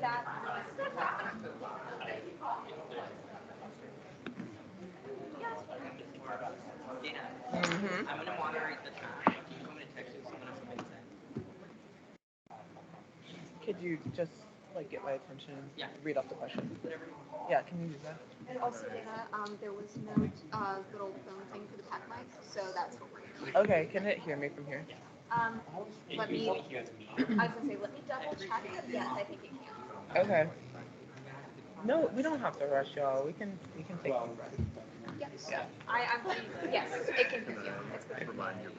Mm-hmm. Could you just like get my attention and read off the question? Yeah, can you do that? Also, Dana, there was no little phone thing for the tech mic, so that's what we're doing. Okay, can it hear me from here? Um, let me. I was gonna say, let me double check. But yes, I think it can. Okay. No, we don't have to rush, y'all. We can take a breath. Yes. Yeah. I'm pretty. Yes, it can hear you. It's pretty. Okay, reliable.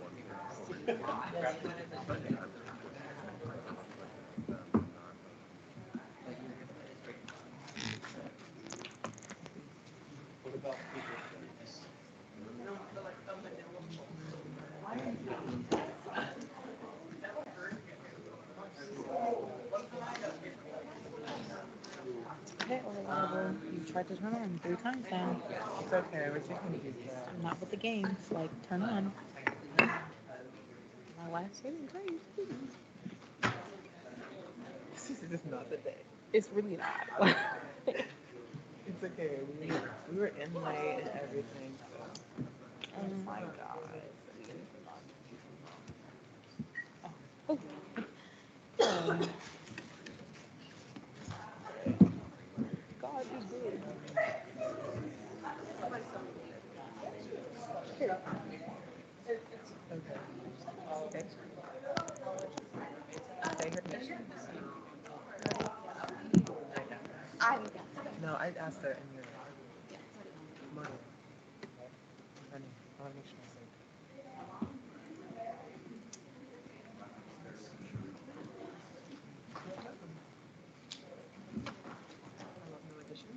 You tried to turn on 3 times now. It's okay. We're taking a deep breath. Not with the games. Like, turn on. My last saving grace. This is not the day. It's really not. It's okay. We were in late and everything, so. Oh my god. Oh. Oh. God is good. Okay. Okay. Say her name. I'm. No, I asked her in your mother. Her name. I want to make sure I say it. New addition?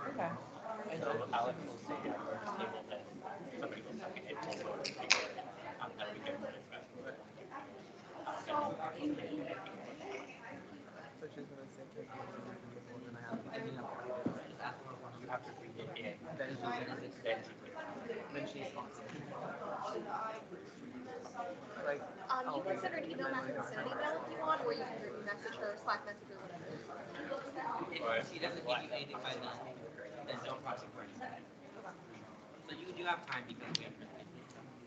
Okay. And so she's gonna say because and I have to then she's then she's like You can send her an email. Matt can send an email if you want, or you can message her, Slack message or whatever.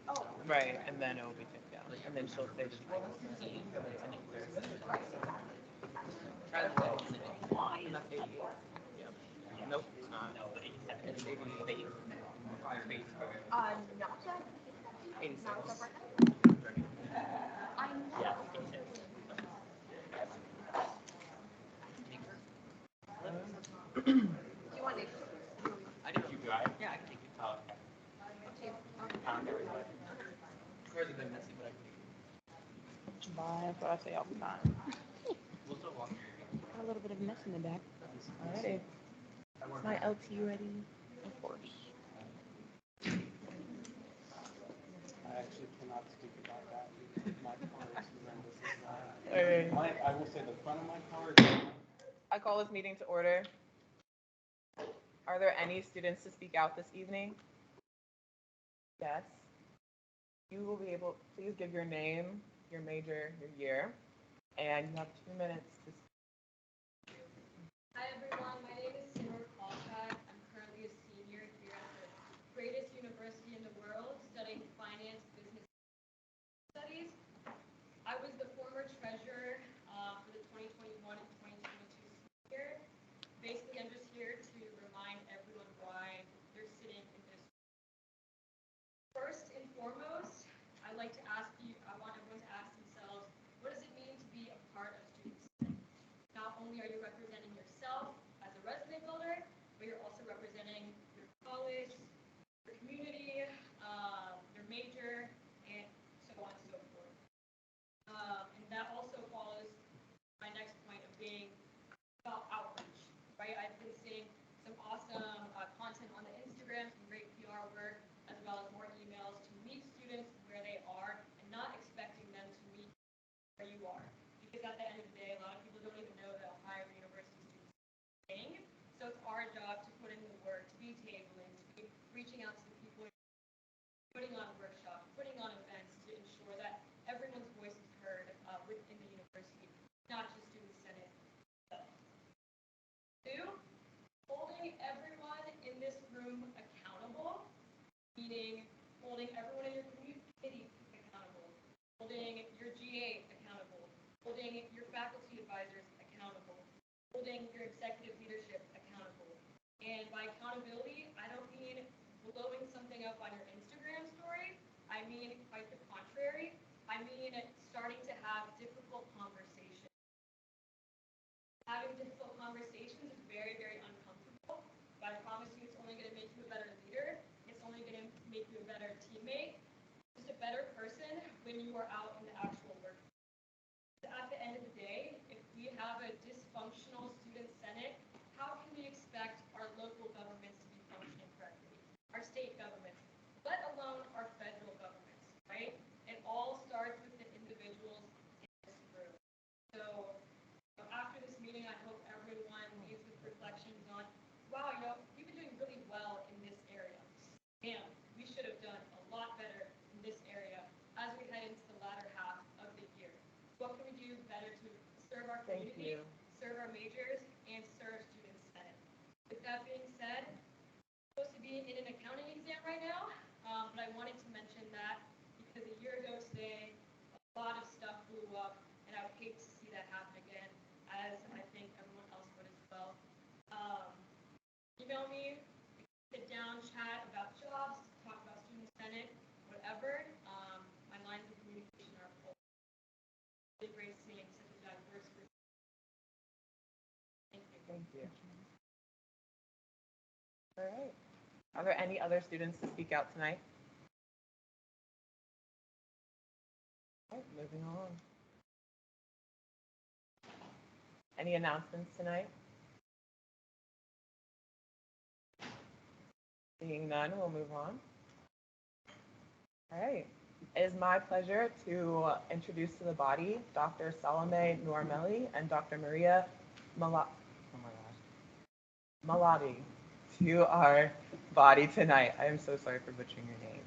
Oh. right, and then it will be taken down, and then she'll say just like and that's 88. Yep. Nope, it's not. It's 88. Not that. 86. Not as of right now. I know. Do you want to? Hers have been messy, but I can Bye. That's what I say all the time. Got a little bit of mess in the back. Alrighty. Is my LT ready? Of course. I actually cannot speak about that because my car is horrendous as well. Alright. I will say the front of my car is. I call this meeting to order. Are there any students to speak out this evening? Yes. You will be able, please give your name, your major, your year, and you have 2 minutes to speak. Hi everyone, my name is Simar Kalkat. I'm currently a senior here at the greatest university in the world studying finance, business studies. I was the former treasurer for the 2021 and 2022 school year. Basically, I'm just here to remind everyone why they're sitting in this. First and foremost, I want everyone to ask themselves, what does it mean to be a part of Student Senate? Not only are you representing yourself as a resume builder, but you're also representing your college, your community, your major, and so on and so forth. And that also follows my next point of being about outreach, right? I've been seeing some awesome content on the Instagram, some great PR work, as well as more emails to meet students where they are and not expecting them to meet where you are. Because at the end of the day, a lot of people don't even know that Ohio University students are staying. So it's our job to put in the work, to be tabling, to be reaching out to the people putting on workshops, putting on events to ensure that everyone's voice is heard within the university, not just student senate itself. Two, holding everyone in this room accountable, meaning holding everyone in your committee accountable, holding your GA accountable, holding your faculty advisors accountable, holding your executive leadership accountable. And by accountability, I don't mean blowing something up on your Instagram story. I mean quite the contrary. I mean starting to have difficult conversations. Having difficult conversations is very, very uncomfortable, but I promise you it's only going to make you a better leader. It's only going to make you a better teammate, just a better person when you are out in the actual work. At the end of the day, if we have a dysfunctional student senate, how can we expect our local governments to be functioning correctly? Our state governments, let alone our federal governments, right? It all starts with the individuals in this room. So after this meeting, I hope everyone leaves with reflections on, wow, you've been doing really well in this area. Damn, we should have done a lot better in this area as we head into the latter half of the year. What can we do better to serve our community, serve our majors, and serve student senate? With that being said, I'm supposed to be in an accounting exam right now, but I wanted to mention that because a year ago today, a lot of stuff blew up, and I would hate to see that happen again, as I think everyone else would as well. Email me, sit down, chat about jobs, talk about student senate, whatever. My lines of communication are full. Really great seeing such a diverse group. Thank you. Thank you. All right. Are there any other students to speak out tonight? All right, moving on. Any announcements tonight? Seeing none, we'll move on. All right. It is my pleasure to introduce to the body Dr. Salome Nourmeli and Dr. Maria Maladi to our body tonight. I am so sorry for butchering your name.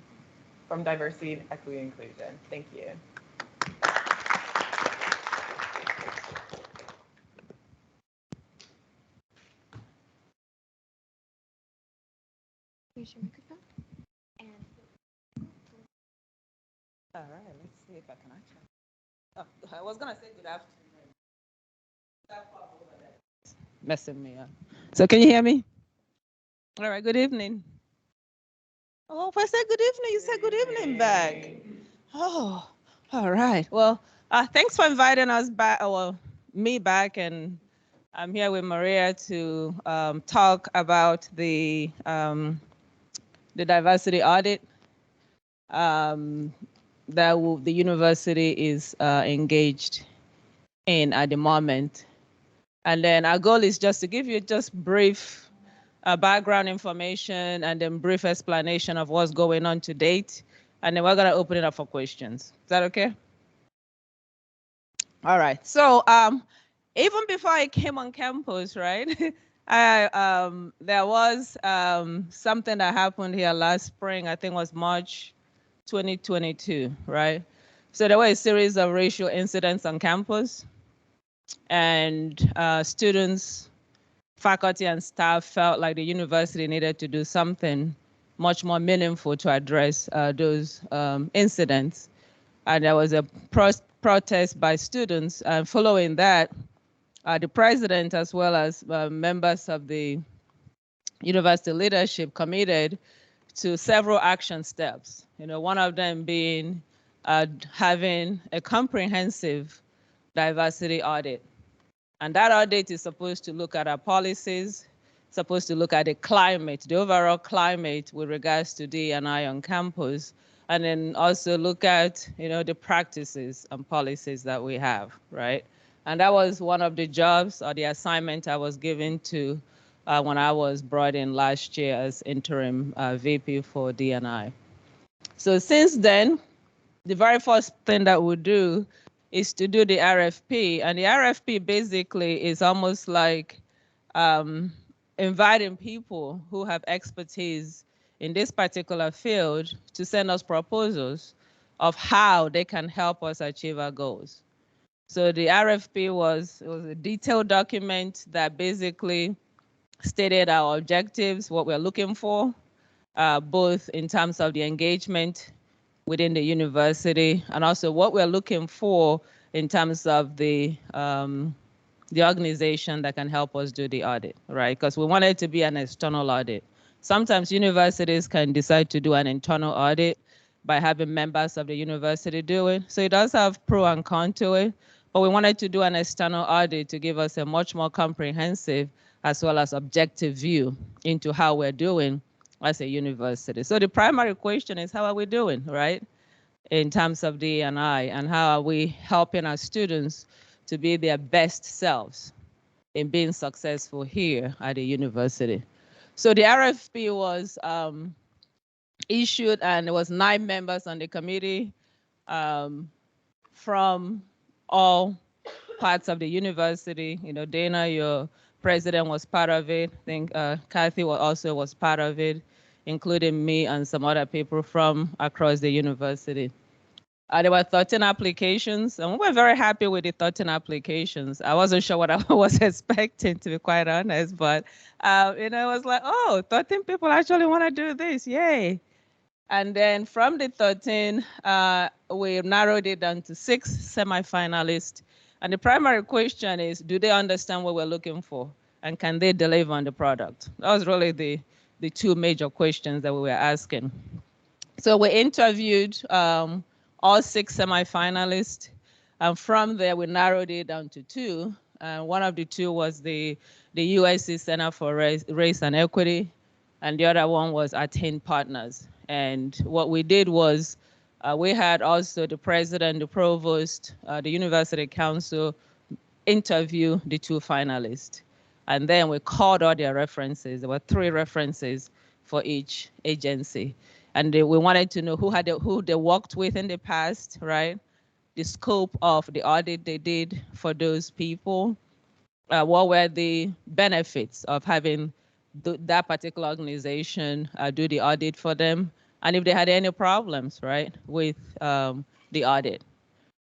From Diversity, Equity, and Inclusion. Thank you. Use your microphone. And All right, let's see if I can actually. Oh, I was gonna say good afternoon. Messing me up. So can you hear me? All right, good evening. Oh, if I said good evening, you said good evening back. Oh, all right. Well, thanks for inviting us back, well, me back, and I'm here with Maria to talk about the diversity audit that the university is engaged in at the moment. And then our goal is just to give you just brief background information and then brief explanation of what's going on to date. And then we're gonna open it up for questions. Is that okay? All right, so even before I came on campus, right, there was something that happened here last spring, I think it was March 2022, right? So there were a series of racial incidents on campus, and students, faculty, and staff felt like the university needed to do something much more meaningful to address those incidents. And there was a protest by students, and following that, the president as well as members of the university leadership committed to several action steps. One of them being having a comprehensive diversity audit. And that audit is supposed to look at our policies, supposed to look at the climate, the overall climate with regards to D&I on campus, and then also look at the practices and policies that we have, right? And that was one of the jobs or the assignment I was given to when I was brought in last year as interim VP for D&I. So since then, the very first thing that we do is to do the RFP. And the RFP basically is almost like inviting people who have expertise in this particular field to send us proposals of how they can help us achieve our goals. So the RFP was a detailed document that basically stated our objectives, what we're looking for, both in terms of the engagement within the university and also what we're looking for in terms of the organization that can help us do the audit, right? Because we want it to be an external audit. Sometimes universities can decide to do an internal audit by having members of the university do it. So it does have pro and con to it, but we wanted to do an external audit to give us a much more comprehensive as well as objective view into how we're doing as a university. So the primary question is, how are we doing, right? In terms of D&I, and how are we helping our students to be their best selves in being successful here at the university. So the RFP was issued, and there was 9 members on the committee from all parts of the university. You know, Dana, your president, was part of it. I think Kathy also was part of it, including me and some other people from across the university. There were 13 applications, and we were very happy with the 13 applications. I wasn't sure what I was expecting, to be quite honest, but you know, it was like, oh, 13 people actually want to do this, yay. And then from the 13, we narrowed it down to 6 semifinalists. And the primary question is, do they understand what we're looking for? And can they deliver on the product? That was really the 2 major questions that we were asking. So we interviewed all 6 semifinalists. And from there, we narrowed it down to 2. One of the 2 was the USC Center for Race and Equity, and the other one was Attain Partners. And what we did was we had also the president, the provost, the university council interview the 2 finalists. And then we called all their references. There were 3 references for each agency. And we wanted to know who they worked with in the past, right? The scope of the audit they did for those people. What were the benefits of having that particular organization do the audit for them? And if they had any problems, right, with the audit.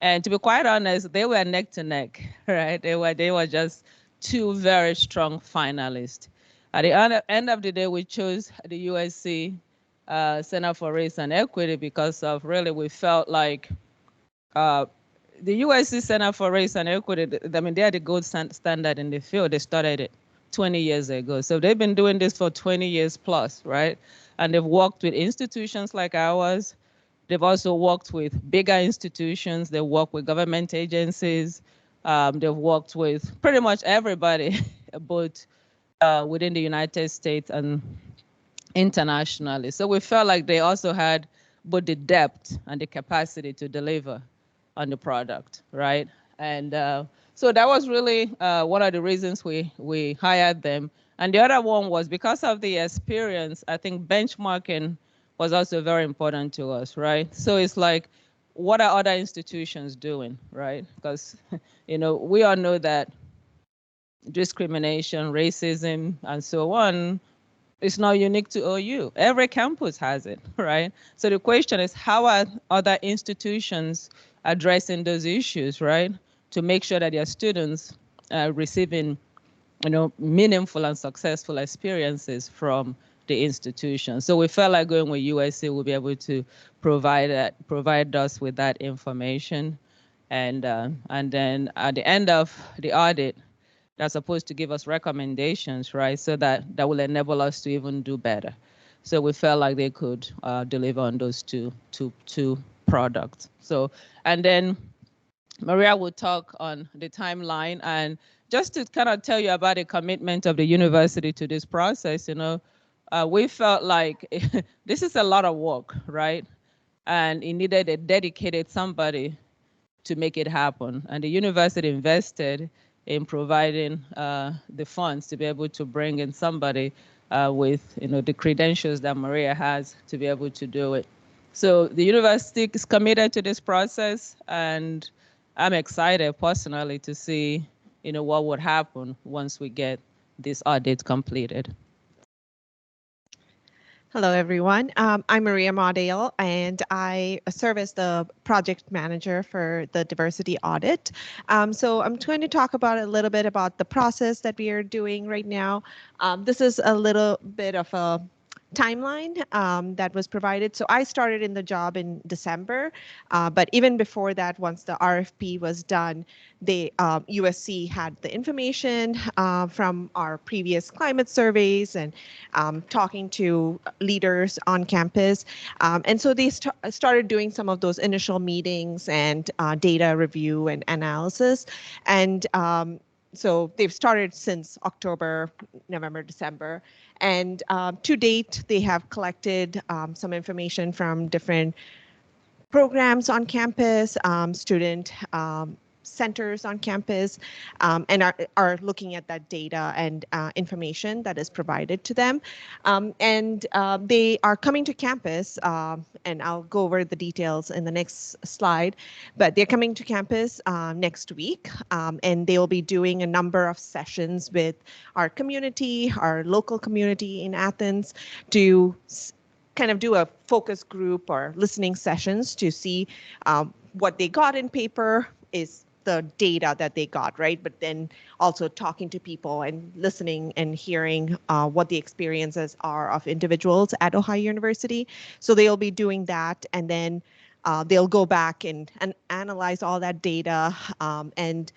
And to be quite honest, they were neck to neck, right? They were just 2 very strong finalists. At the end of the day, we chose the USC Center for Race and Equity because of really, we felt like the USC Center for Race and Equity, I mean, they are the gold standard in the field. They started it 20 years ago. So they've been doing this for 20 years plus, right? And they've worked with institutions like ours. They've also worked with bigger institutions. They work with government agencies. They've worked with pretty much everybody, both within the United States and internationally. So we felt like they also had both the depth and the capacity to deliver on the product, right? And so that was really one of the reasons we hired them. And the other one was because of the experience. I think benchmarking was also very important to us, right? So it's like, what are other institutions doing, right? Because, you know, we all know that discrimination, racism, and so on, it's not unique to OU. Every campus has it, right? So the question is, how are other institutions addressing those issues, right? To make sure that their students are receiving, you know, meaningful and successful experiences from the institution. So we felt like going with USC will be able to provide us with that information. And then at the end of the audit, they're supposed to give us recommendations, right? So that will enable us to even do better. So we felt like they could deliver on those two products. So, and then Maria will talk on the timeline. And just to kind of tell you about the commitment of the university to this process, you know, we felt like this is a lot of work, right? And it needed a dedicated somebody to make it happen. And the university invested in providing the funds to be able to bring in somebody with, you know, the credentials that Maria has to be able to do it. So the university is committed to this process, and I'm excited personally to see, you know, what would happen once we get this audit completed. Hello, everyone. I'm Maria Maudale, and I serve as the project manager for the diversity audit. So I'm going to talk about a little bit about the process that we are doing right now. This is a little bit of a timeline that was provided. So I started in the job in December, but even before that, once the RFP was done, the USC had the information from our previous climate surveys and talking to leaders on campus. And so they started doing some of those initial meetings and data review and analysis. And so they've started since October, November, December. And to date, they have collected some information from different programs on campus, student centers on campus, and are looking at that data and information that is provided to them. And they are coming to campus, and I'll go over the details in the next slide, but they're coming to campus next week, and they'll be doing a number of sessions with our community, our local community in Athens, to kind of do a focus group or listening sessions to see what they got in paper is the data that they got, right? But then also talking to people and listening and hearing what the experiences are of individuals at Ohio University. So they'll be doing that, and then they'll go back and analyze all that data and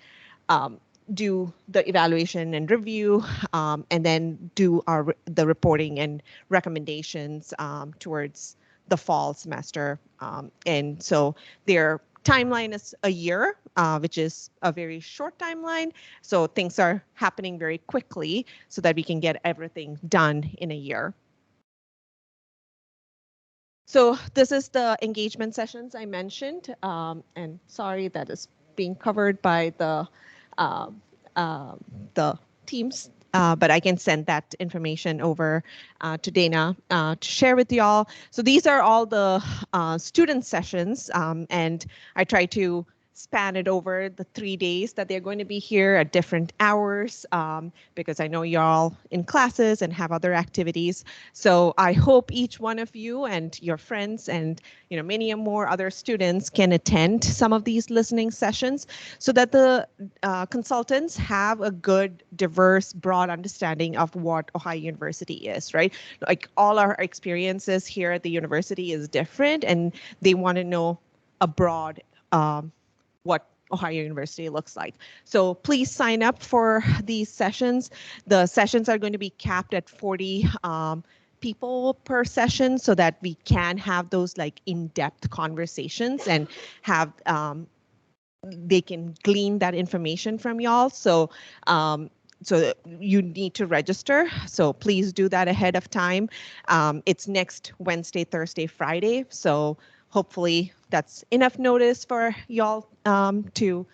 do the evaluation and review, and then do the reporting and recommendations towards the fall semester. And so their timeline is a year, which is a very short timeline. So things are happening very quickly so that we can get everything done in a year. So this is the engagement sessions I mentioned, and sorry that is being covered by the teams, but I can send that information over to Dana to share with y'all. So these are all the student sessions, and I try to span it over the 3 days that they're going to be here at different hours, because I know y'all in classes and have other activities. So I hope each one of you and your friends and many more other students can attend some of these listening sessions so that the consultants have a good, diverse, broad understanding of what Ohio University is, right? Like all our experiences here at the university is different, and they want to know a broad what Ohio University looks like. So please sign up for these sessions. The sessions are going to be capped at 40 people per session so that we can have those like in-depth conversations and have they can glean that information from y'all. So so you need to register. So please do that ahead of time. It's next Wednesday, Thursday, Friday. So hopefully that's enough notice for y'all to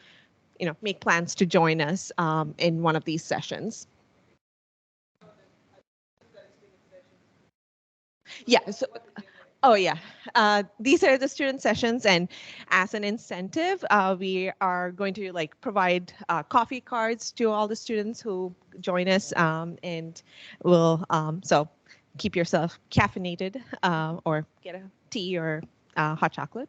make plans to join us in one of these sessions. Yeah. So, oh yeah. These are the student sessions, and as an incentive, we are going to provide coffee cards to all the students who join us, and we'll so keep yourself caffeinated or get a tea or hot chocolate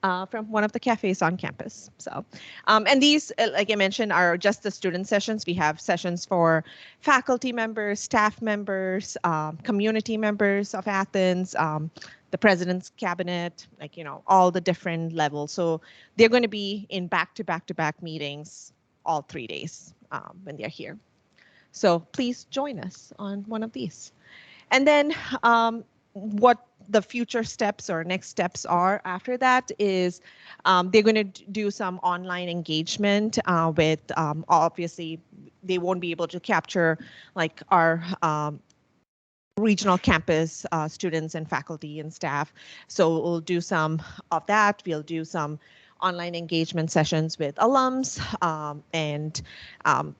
from one of the cafes on campus. So, and these, like I mentioned, are just the student sessions. We have sessions for faculty members, staff members, community members of Athens, the president's cabinet, all the different levels. So they're going to be in back-to-back-to-back meetings all 3 days when they're here. So please join us on one of these. And then what the future steps or next steps are after that is they're going to do some online engagement with obviously they won't be able to capture our regional campus students and faculty and staff. So we'll do some of that. We'll do some online engagement sessions with alums and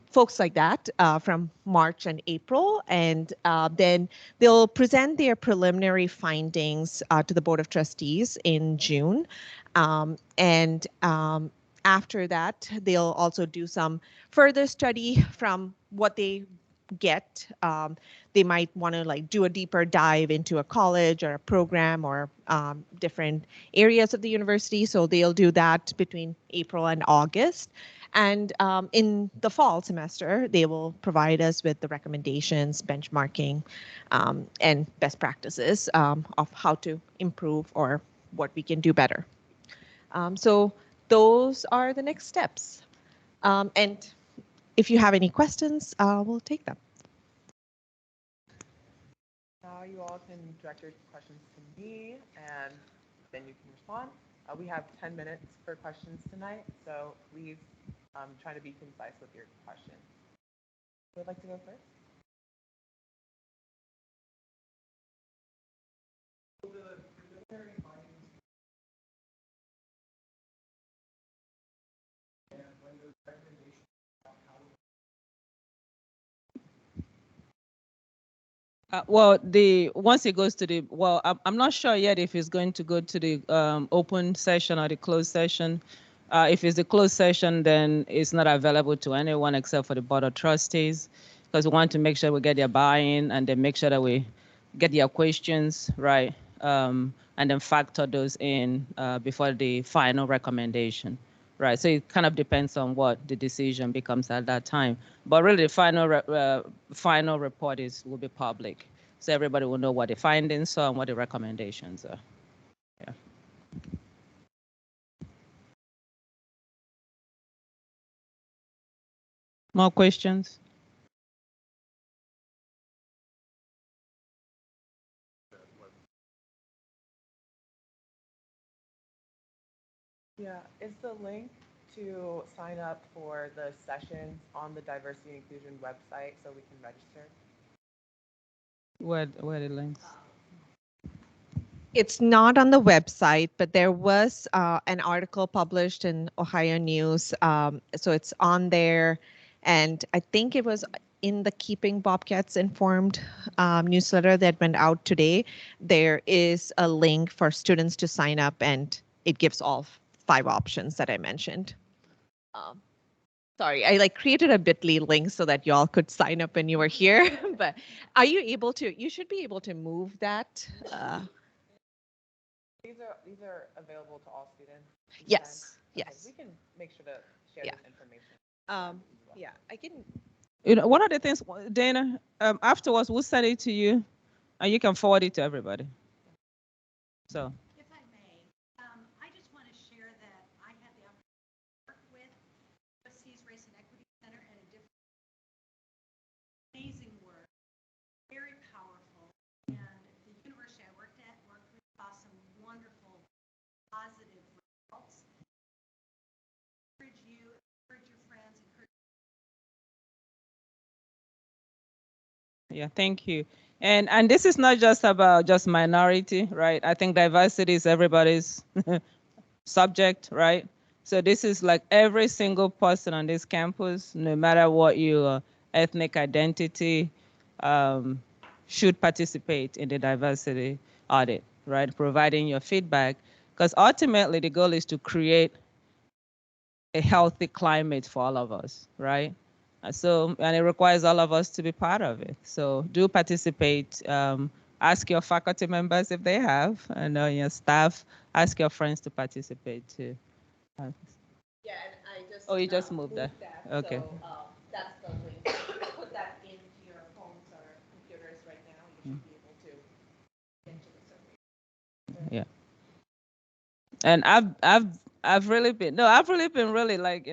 folks like that from March and April. And then they'll present their preliminary findings to the Board of Trustees in June. And after that, they'll also do some further study from what they get. They might want to like do a deeper dive into a college or a program or different areas of the university. So they'll do that between April and August. And in the fall semester, they will provide us with the recommendations, benchmarking, and best practices of how to improve or what we can do better. So those are the next steps. And if you have any questions, we'll take them. Now you all can direct your questions to me, and then you can respond. We have 10 minutes for questions tonight, so please try to be concise with your questions. Who would like to go first? Well, the once it goes to the I'm not sure yet if it's going to go to the open session or the closed session. If it's the closed session, then it's not available to anyone except for the board of trustees, because we want to make sure we get their buy-in and then make sure that we get their questions right, and then factor those in before the final recommendation. Right, so it kind of depends on what the decision becomes at that time. But really, the final report will be public, so everybody will know what the findings are and what the recommendations are. Yeah. More questions? Yeah, is the link to sign up for the sessions on the diversity and inclusion website so we can register? Where are the links? It's not on the website, but there was an article published in Ohio News. So it's on there. And I think it was in the Keeping Bobcats Informed newsletter that went out today. There is a link for students to sign up, and it gives all 5 options that I mentioned. Sorry, I like created a bit.ly link so that y'all could sign up when you were here. But are you able to? You should be able to move that. These are available to all students? Yes. Okay, Yes. we can make sure to share Yeah. this information. Yeah, I can. You know, one of the things, Dana, afterwards we'll send it to you, and you can forward it to everybody. So. If I may, I just want to share that I had the opportunity to work with USC's Race and Equity Center at a different amazing work, very powerful. And the university I worked at saw some wonderful positive results. Encourage you, encourage your friends, encourage. Yeah, thank you. And this is not just about just minority, right? I think diversity is everybody's subject, right? So this is like every single person on this campus, no matter what your ethnic identity, should participate in the diversity audit, right? Providing your feedback, because ultimately the goal is to create a healthy climate for all of us, right? And it requires all of us to be part of it. So do participate. Ask your faculty members if they have, and your staff. Ask your friends to participate too. Yeah, and I just. Oh, you just moved that. Okay. So that's the link. Put that into your phones or computers right now. You should be able to get to the survey. Yeah. And I've really been really, like,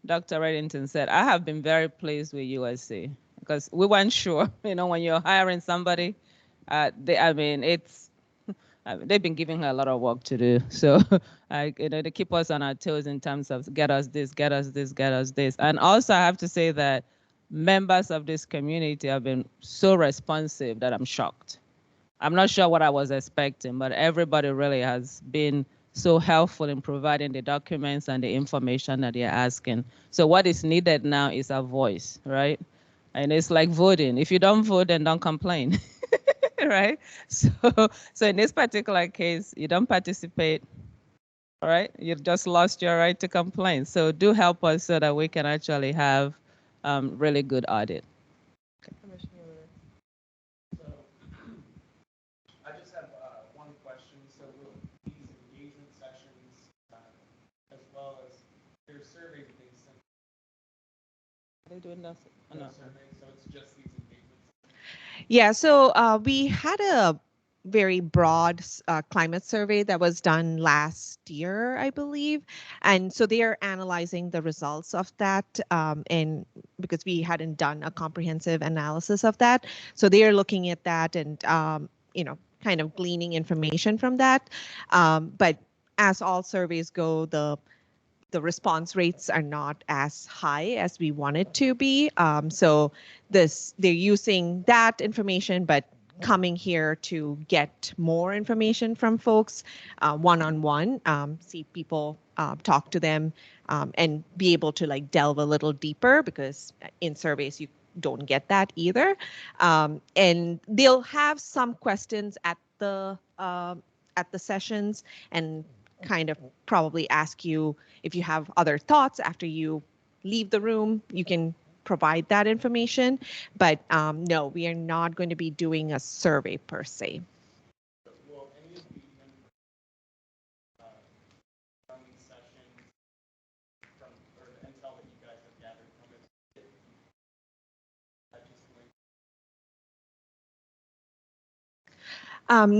Dr. Reddington said, I have been very pleased with USC, because we weren't sure, when you're hiring somebody, they've been giving her a lot of work to do. So, they keep us on our toes in terms of get us this, get us this, get us this. And also I have to say that members of this community have been so responsive that I'm shocked. I'm not sure what I was expecting, but everybody really has been so helpful in providing the documents and the information that they're asking. So what is needed now is a voice, right? And it's like voting. If you don't vote, then don't complain, right? So in this particular case, you don't participate, all right? You've just lost your right to complain. So do help us so that we can actually have really good audit. I just have one question. So will these engagement sessions, as well as their surveys being sent, Are they doing that? Oh, no. surveys, so it's just these engagements? Yeah, so we had a very broad climate survey that was done last year, I believe. And so they are analyzing the results of that. And because we hadn't done a comprehensive analysis of that. So they are looking at that and, kind of gleaning information from that. But as all surveys go, the response rates are not as high as we want it to be. So they're using that information, but coming here to get more information from folks one-on-one, see people, talk to them, and be able to like delve a little deeper because in surveys you don't get that either. And they'll have some questions at the sessions and kind of probably ask you if you have other thoughts after you leave the room, you can provide that information. But no, we are not going to be doing a survey per se. Will any of the from these sessions, from or the intel that you guys have gathered from it, that just link?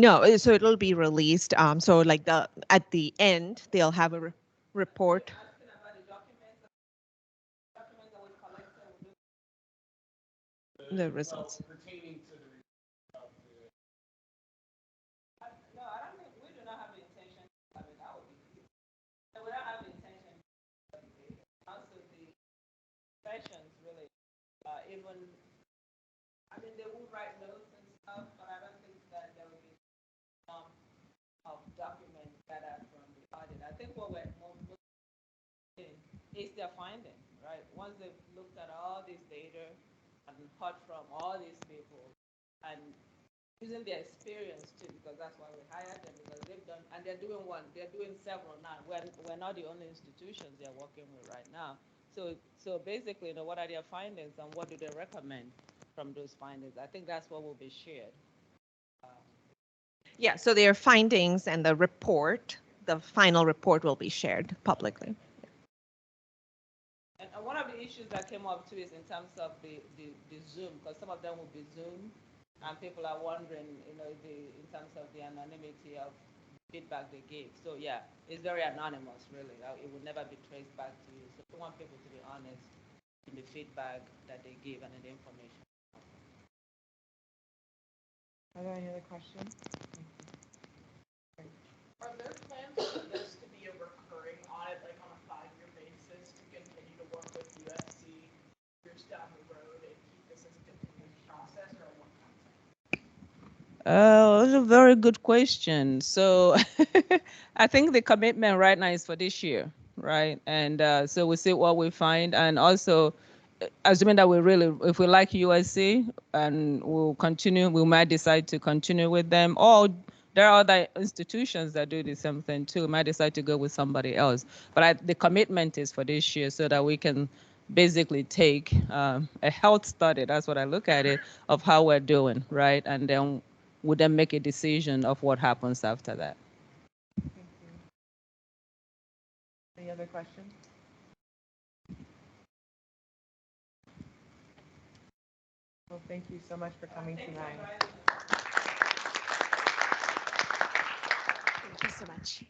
No, so it'll be released. So like at the end, they'll have a report. The results. Well, pertaining to the of the No, I don't think we do not have the intention. I mean, that would be. We don't have the intention. Also, the sessions really, even. I mean, they will write notes and stuff, but I don't think that there will be some of documents that are from the audit. I think what we're more looking is their finding, right? Once they've looked at all this data and heard from all these people and using their experience too, because that's why we hired them, because they've done, and they're doing several now. We're not the only institutions they're working with right now. So basically, what are their findings and what do they recommend from those findings? I think that's what will be shared. Yeah, so their findings and the report, the final report will be shared publicly. And one of the issues that came up too is in terms of the Zoom, because some of them will be Zoom, and people are wondering, in terms of the anonymity of feedback they gave. So yeah, it's very anonymous, really. It will never be traced back to you. So we want people to be honest in the feedback that they give and in the information. Are there any other questions? Are there plans for this to be a recurring audit, like on a 5-year basis, to continue to work with USC years down the road and keep this as a continuous process, or what That's a very good question. So I think the commitment right now is for this year, right? And so we'll see what we find. And also, assuming that if we like USC and we'll continue, we might decide to continue with them. Or there are other institutions that do the same thing too. We might decide to go with somebody else. But the commitment is for this year so that we can basically take a health study, that's what I look at it, of how we're doing, right? And then would then make a decision of what happens after that. Thank you. Any other questions? Well, thank you so much for coming tonight. Thank you so much.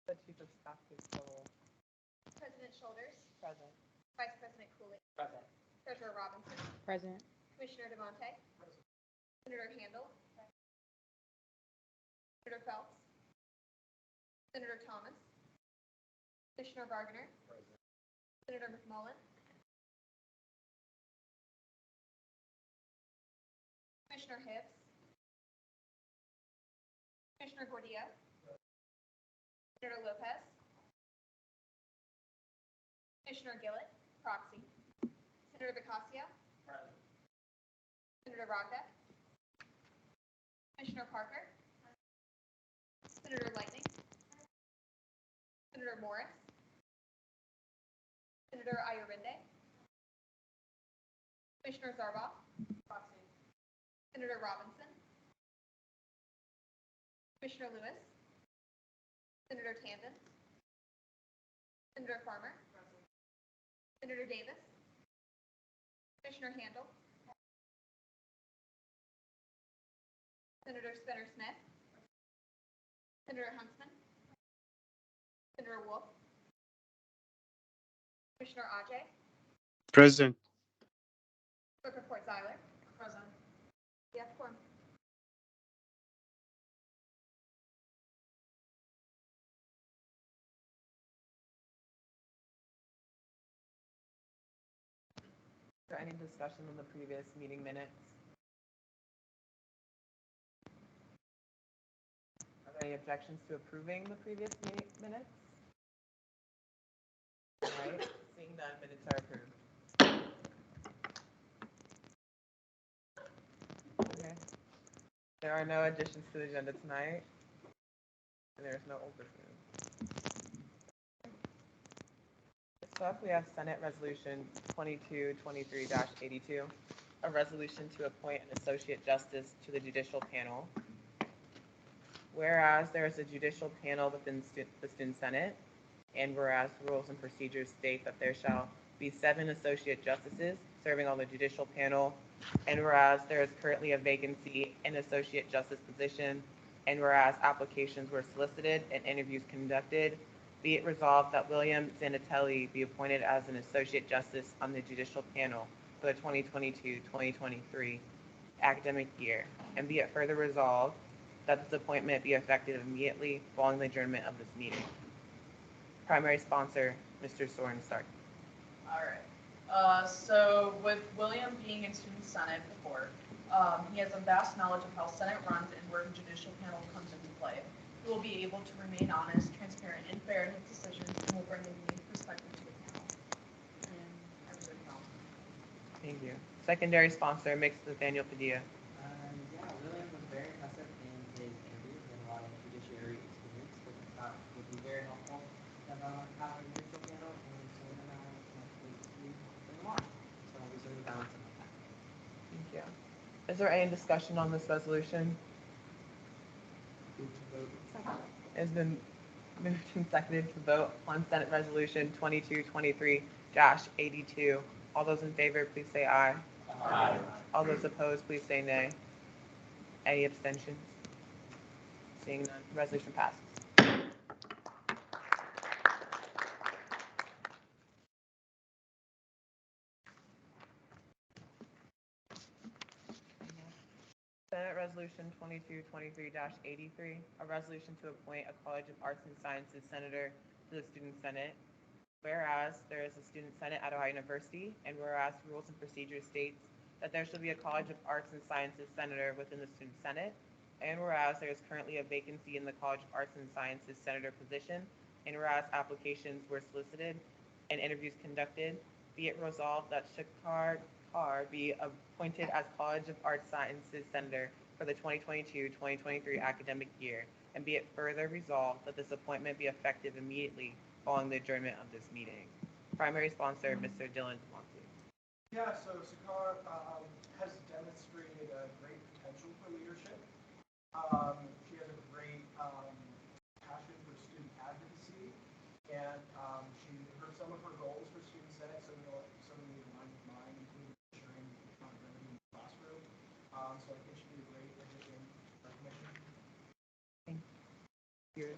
The chief of staff is so Childers, Present. Vice President Cooley, Present. Treasurer Robinson, Present. Commissioner DeMonte, Senator Handel, Senator Phelps, Senator Thomas, Commissioner Barginer, Senator McMullen, Commissioner Hibbs, Commissioner Gordillo, Senator Lopez, Commissioner Gillett, proxy, Senator Bacasio, Present. Senator Rogdeck, Commissioner Parker, Senator Lightning, Senator Morris, Senator Ayurvinde, Commissioner Zarboff, proxy, Senator Robinson, Commissioner Lewis, Senator Tandon, Senator Farmer, Senator Davis, Commissioner Handel, Senator Spinner Smith, Senator Huntsman, Senator Wolf, Commissioner Ajay, Present. Clerk of Court Zeiler. Present. Yes, quorum. Is there any discussion on the previous meeting minutes? Are there any objections to approving the previous meeting minutes? All right, seeing none, minutes are approved. Okay. There are no additions to the agenda tonight, and there's no old business. Next up, we have Senate Resolution 2223-82, a resolution to appoint an associate justice to the judicial panel. Whereas there is a judicial panel within the student senate, and whereas rules and procedures state that there shall be 7 associate justices serving on the judicial panel, and whereas there is currently a vacancy in associate justice position, and whereas applications were solicited and interviews conducted, be it resolved that William Zanatelli be appointed as an associate justice on the judicial panel for the 2022-2023 academic year, and be it further resolved that this appointment be effective immediately following the adjournment of this meeting. Primary sponsor, Mr. Soren Stark. All right. So with William being in student senate before, he has a vast knowledge of how Senate runs and where the judicial panel comes into play. He will be able to remain honest, transparent, and fair in his decisions, and will bring a unique perspective to the panel. And everybody else. Thank you. Secondary sponsor, Mix Nathaniel Padilla. Yeah, William was very impressive in his interview. He had a lot of judiciary experience, which I thought would be very helpful to have a judicial panel and so then I actually bring them on. So I'll be certainly balancing on that. Thank you. Is there any discussion on this resolution? Move to vote. It's been moved and seconded to vote on Senate Resolution 2223-82. All those in favor, please say aye. Aye. All those opposed, please say nay. Any abstentions? Seeing none, resolution passes. Senate Resolution 2223-83, a resolution to appoint a College of Arts and Sciences senator to the Student Senate. Whereas there is a Student Senate at Ohio University, and whereas rules and procedures states that there shall be a College of Arts and Sciences senator within the Student Senate, and whereas there is currently a vacancy in the College of Arts and Sciences senator position, and whereas applications were solicited and interviews conducted, be it resolved that Shakar Carr be appointed as College of Arts Sciences Senator for the 2022-2023 academic year, and be it further resolved that this appointment be effective immediately following the adjournment of this meeting. Primary sponsor, Mr. Dylan DeMonte. Yeah, so Sakar has demonstrated a great potential for leadership. She has a great passion for student advocacy, and some of her goals for Student Senate, some of the align with mine, including ensuring accountability in the classroom. So I think she'd be a great addition to our commission. Thank you.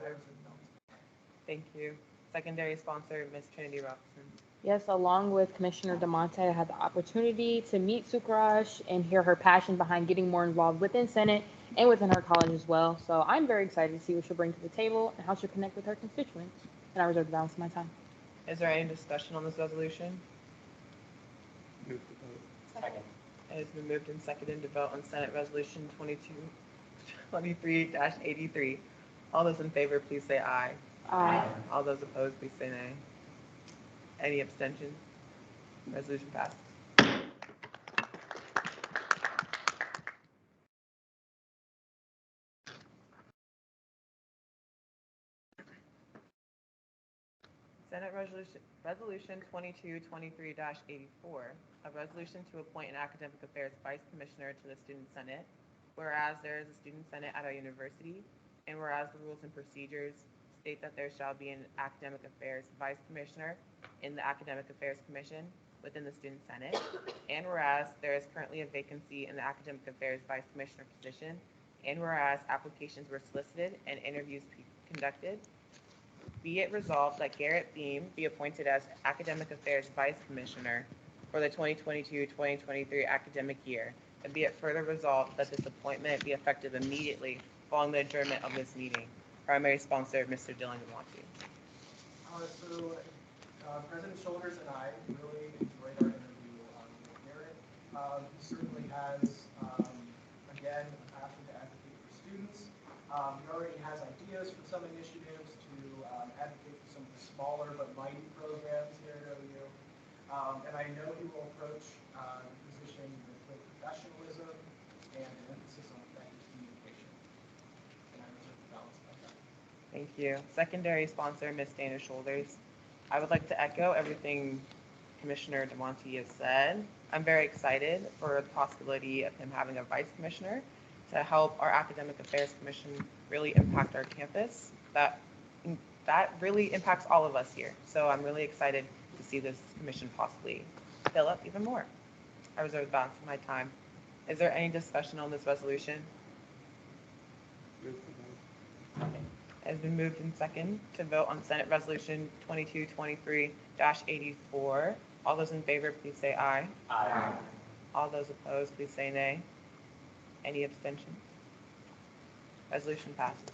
Thank you. Secondary sponsor, Ms. Trinity Robinson. Yes, along with Commissioner DeMonte, I had the opportunity to meet Sukraj and hear her passion behind getting more involved within Senate and within her college as well. So I'm very excited to see what she'll bring to the table and how she'll connect with her constituents. And I reserve the balance of my time. Is there any discussion on this resolution? Move to vote. Second. It has been moved and seconded to vote on Senate Resolution 2223-83. All those in favor, please say aye. Aye. All those opposed, please say nay. Any abstentions? Resolution passes. Senate Resolution 2223-84, a resolution to appoint an academic affairs vice commissioner to the Student Senate. Whereas there is a Student Senate at our university, and whereas the rules and procedures state that there shall be an academic affairs vice commissioner in the Academic Affairs Commission within the Student Senate, and whereas there is currently a vacancy in the Academic Affairs Vice Commissioner position, and whereas applications were solicited and interviews conducted, be it resolved that Garrett Beam be appointed as Academic Affairs Vice Commissioner for the 2022-2023 academic year, and be it further resolved that this appointment be effective immediately following the adjournment of this meeting. Primary sponsor, Mr. Dylan DeMonte. President Shoulders and I really enjoyed our interview with Garrett. He certainly has, again, a passion to advocate for students. He already has ideas for some initiatives to advocate for some of the smaller but mighty programs here at OU. And I know he will approach the position with professionalism and an emphasis on effective communication. And I reserve the balance of my time. Thank you. Secondary sponsor, Ms. Dana Shoulders. I would like to echo everything Commissioner DeMonte has said. I'm very excited for the possibility of him having a vice commissioner to help our Academic Affairs Commission really impact our campus. That really impacts all of us here. So I'm really excited to see this commission possibly fill up even more. I reserve the balance of my time. Is there any discussion on this resolution? Move to vote. It has been moved and second to vote on Senate Resolution 2223-84. All those in favor, please say aye. Aye. All those opposed, please say nay. Any abstentions? Resolution passes.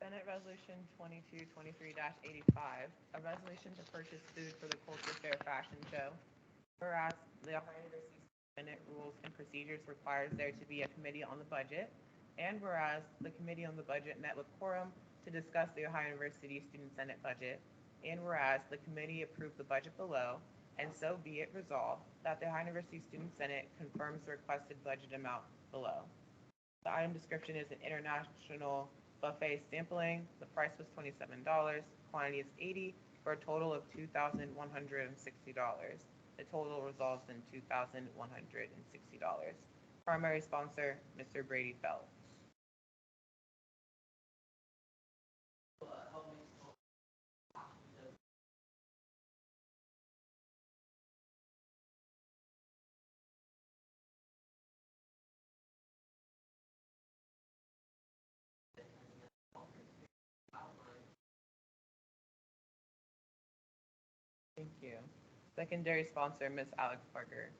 Senate Resolution 2223-85, a resolution to purchase food for the Culture Fair Fashion Show. Whereas the Ohio University Senate Rules and Procedures requires there to be a committee on the budget, and whereas the Committee on the Budget met with quorum to discuss the Ohio University Student Senate budget, and whereas the committee approved the budget below, and so be it resolved that the Ohio University Student Senate confirms the requested budget amount below. The item description is an international buffet sampling. The price was $27. Quantity is 80 for a total of $2,160. The total results in $2,160. Primary sponsor, Mr. Brady Phelps. Thank you. Secondary sponsor, Ms. Alex Parker.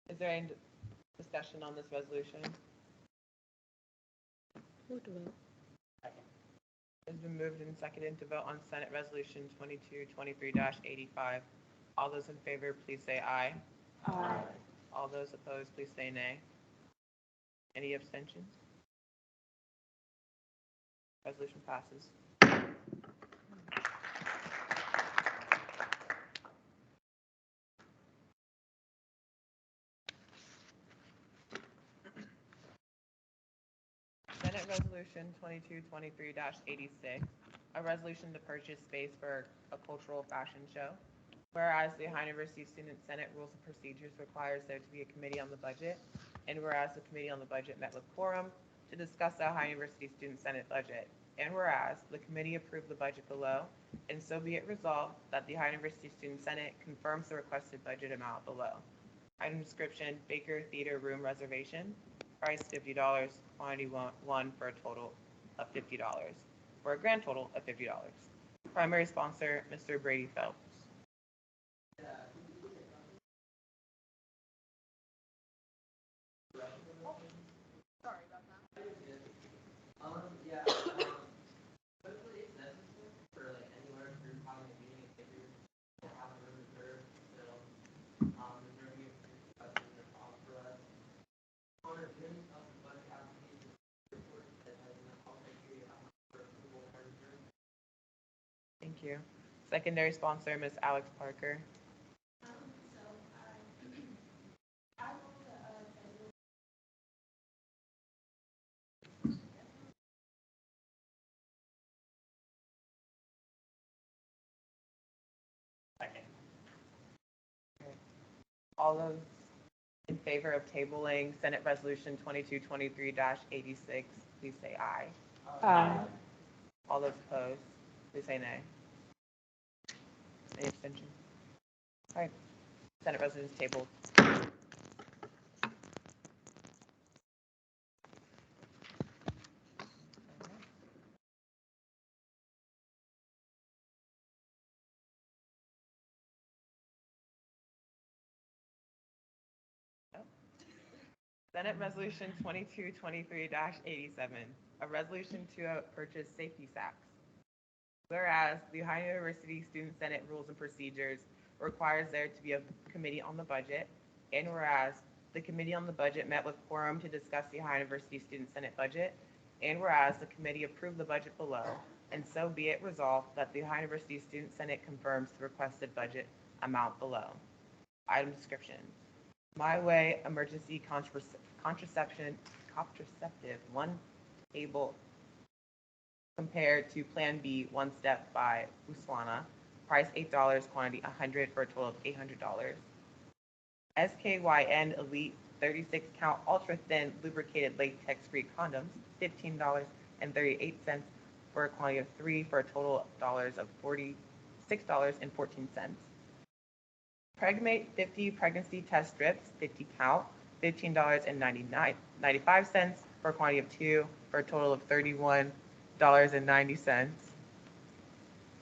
Is there any discussion on this resolution? Move to vote. It's been moved and seconded to vote on Senate Resolution 2223-85. All those in favor, please say aye. Aye. All those opposed, please say nay. Any abstentions? Resolution passes. Senate Resolution 2223-86, A resolution to purchase space for a cultural fashion show. Whereas the Ohio University Student Senate Rules and Procedures requires there to be a committee on the budget, and whereas the committee on the budget met with quorum to discuss the Ohio University Student Senate budget, and whereas the committee approved the budget below, and so be it resolved that the Ohio University Student Senate confirms the requested budget amount below. Item description: Baker Theater room reservation, price $50, quantity one for a total of $50, for a grand total of $50. Primary sponsor, Mr. Brady Phelps. Sorry about that. Yeah, hopefully it's necessary for like anywhere if you're having a meeting, if you're have a room reserved, so, there's no need for questions or problems for us. On a good, budget application report that has all criteria for approval and reserve. Thank you. Secondary sponsor, Ms. Alex Parker. Second. All those in favor of tabling Senate Resolution 2223-86, please say aye. All those opposed, please say nay. Any abstention? All right. Senate Resolution is tabled. Senate Resolution 2223-87, a resolution to purchase safety sacks. Whereas the Ohio University Student Senate Rules and Procedures requires there to be a committee on the budget, and whereas the committee on the budget met with quorum to discuss the Ohio University Student Senate budget, and whereas the committee approved the budget below, and so be it resolved that the Ohio University Student Senate confirms the requested budget amount below. Item description: My Way Emergency Contraceptive One Table compared to Plan B One Step by Uswana. Price $8, quantity 100 for a total of $800. SKYN Elite 36 count ultra thin lubricated latex free condoms, $15.38 for a quantity of 3 for a total of $46.14. Pregmate 50 pregnancy test strips, 50 count, $15.95 for a quantity of 2 for a total of $31.90.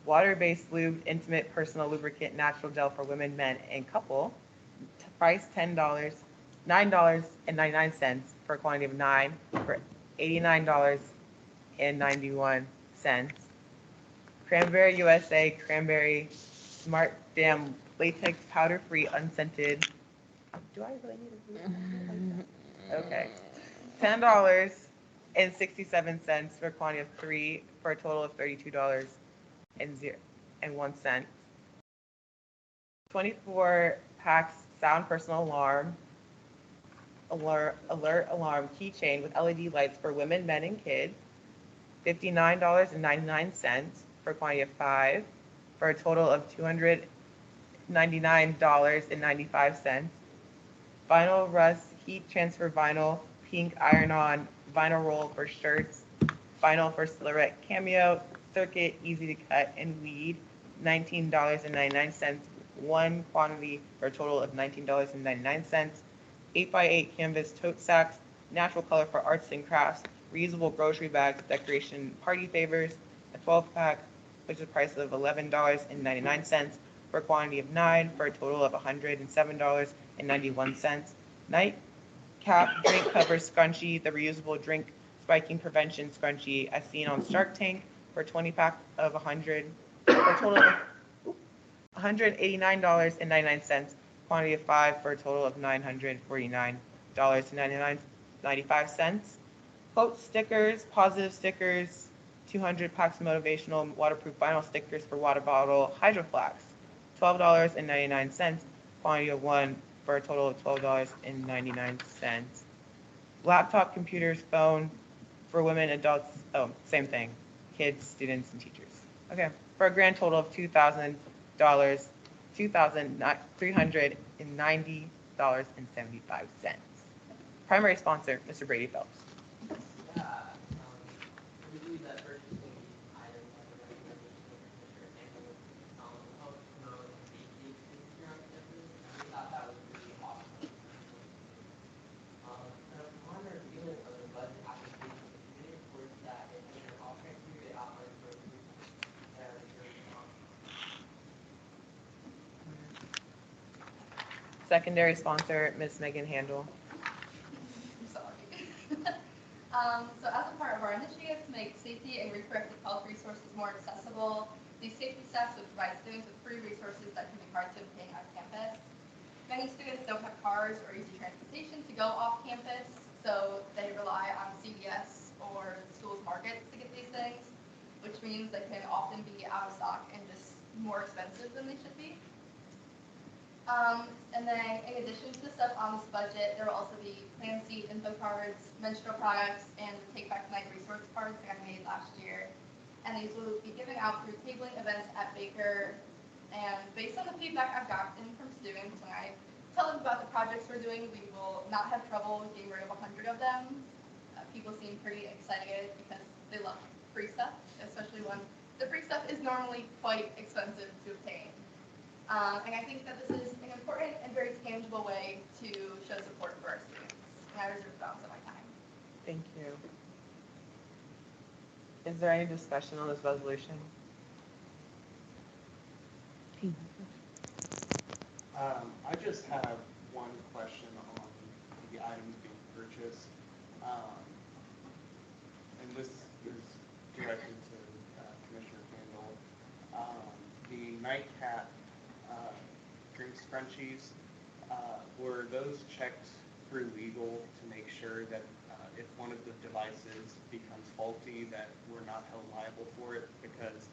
Water-based lube intimate personal lubricant natural gel for women, men, and couple. Price $9.99 for a quantity of 9 for $89.91. Cranberry USA Cranberry Smart Dam Latex Powder Free Unscented. Do I really need to read that? Okay. $10.67 for a quantity of 3 for a total of $32.01. 24 packs sound personal alert alarm keychain with LED lights for women, men, and kids. $59.99 for a quantity of 5 for a total of $299.95. Vinyl rust heat transfer vinyl pink iron-on vinyl roll for shirts. Vinyl for Silhouette Cameo Circuit Easy to Cut and Weed, $19.99. One quantity for a total of $19.99. 8x8 canvas tote sacks, natural color for arts and crafts, reusable grocery bags, decoration party favors, a 12-pack, which is a price of $11.99 for a quantity of 9 for a total of $107.91. Nightcap drink cover scrunchie, the reusable drink spiking prevention scrunchie as seen on Shark Tank for a 20-pack of 100 for a total of $189.99, quantity of 5 for a total of $949.95. Quote stickers, positive stickers, 200 packs of motivational waterproof vinyl stickers for water bottle Hydro Flask, $12.99, quantity of 1 for a total of $12.99. Laptop, computers, phone for women, adults, same thing, kids, students, and teachers. Okay, for a grand total of $2,000, $2,390.75. Primary sponsor, Mr. Brady Phelps. Yeah, we believe that purchasing these items like a recommendation of Commissioner Campbell will help promote safety experience here on campus. And we thought that was really awesome. And upon review of the budget application, the committee reports that it has an alternate period outline for approval. That is very Secondary sponsor, Ms. Megan Handel. I'm sorry. So as a part of our initiative to make safety and reproductive health resources more accessible, these safety staffs would provide students with free resources that can be hard to obtain on campus. Many students don't have cars or easy transportation to go off campus, so they rely on CVS or the school's markets to get these things, which means they can often be out of stock and just more expensive than they should be. And then in addition to the stuff on this budget, there will also be plan seat info cards, menstrual products, and the Take Back Tonight resource cards that I made last year. And these will be given out through tabling events at Baker. And based on the feedback I've gotten from students, when I tell them about the projects we're doing, we will not have trouble getting rid of 100 of them. People seem pretty excited because they love free stuff, especially when the free stuff is normally quite expensive to obtain. And I think that this is an important and very tangible way to show support for our students. And I reserve the balance of my time. Thank you. Is there any discussion on this resolution? I just have one question on the items being purchased. And this is directed to Commissioner Kendall. The nightcap drink scrunchies, were those checked through legal to make sure that if one of the devices becomes faulty, that we're not held liable for it? Because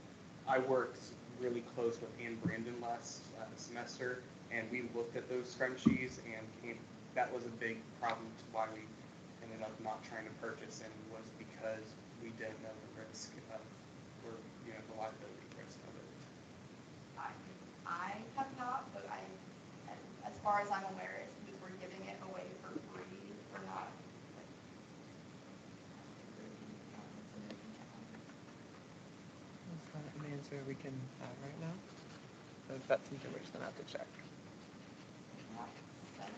I worked really close with Ann Brandon last semester, and we looked at those scrunchies, and that was a big problem to why we ended up not trying to purchase any, was because we didn't know the risk of, or the liability risk of it. I have not, but as far as I'm aware, if we're giving it away for free, we're not. That's not an answer we can have right now. So that's something we're just gonna have to check. Not selling it,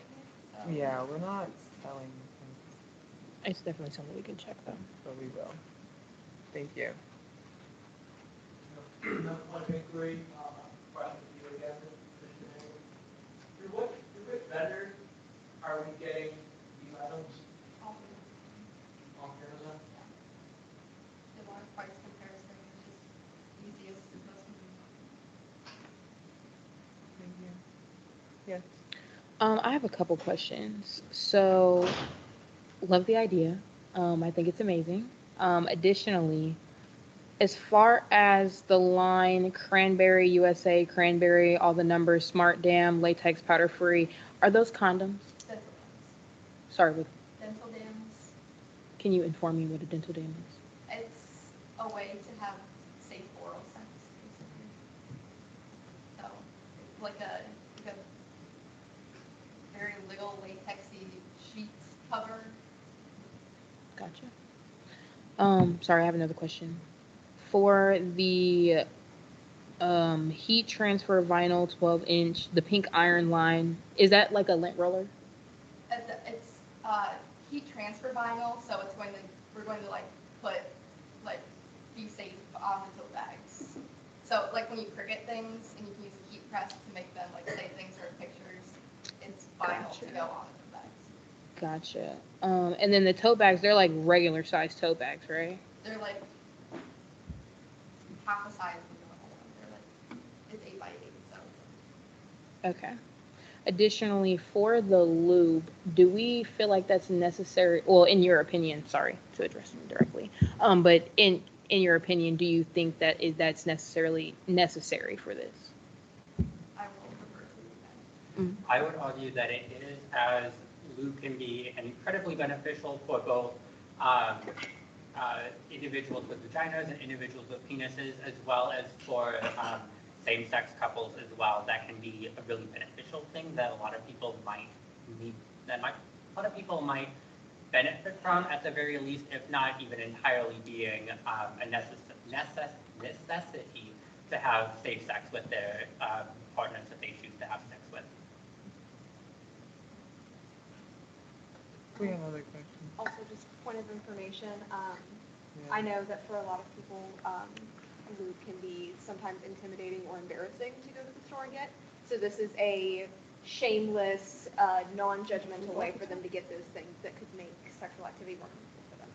so. Yeah, we're not selling them, It's definitely something we can check though. but we will. Thank you. One inquiry, question to you again, Commissioner Hagan. Through which vendor are we getting these items? On Amazon? They want a price comparison, which is easiest and most convenient. Thank you. Yes. I have a couple questions. So, love the idea. I think it's amazing. Additionally, as far as the line Cranberry USA, Cranberry, all the numbers, Smart Dam, latex powder free, are those condoms? Dental Sorry, dams. Dental dams, can you inform me what a dental dam is? it's a way to have safe oral sex, basically. So, like a very little latexy sheet cover. Gotcha. Sorry, I have another question. For the heat transfer vinyl 12-inch, the pink iron line, is that like a lint roller? It's heat transfer vinyl, so we're going to be safe on the tote bags. So like when you cricket things and you can use a heat press to make them like say things or pictures, it's vinyl to go on the tote bags. Gotcha. And then the tote bags, they're like regular size tote bags, right? They're like half the size of the normal one. They're like, it's 8 by 8, so. Okay. Additionally, for the lube, do we feel like that's necessary? Well, in your opinion, sorry to address them directly, but in your opinion, do you think that that's necessarily necessary for this? I will prefer to do that. I would argue that it is, as lube can be incredibly beneficial for both individuals with vaginas and individuals with penises, as well as for same-sex couples as well. That can be a really beneficial thing that a lot of people might need, a lot of people might benefit from at the very least, if not even entirely being a necessity to have safe sex with their partners that they choose to have sex with. We have other questions. Also, just point of information, I know that for a lot of people, lube can be sometimes intimidating or embarrassing to go to the store and get. So this is a shameless, non-judgmental way for them to get those things that could make sexual activity more comfortable for them.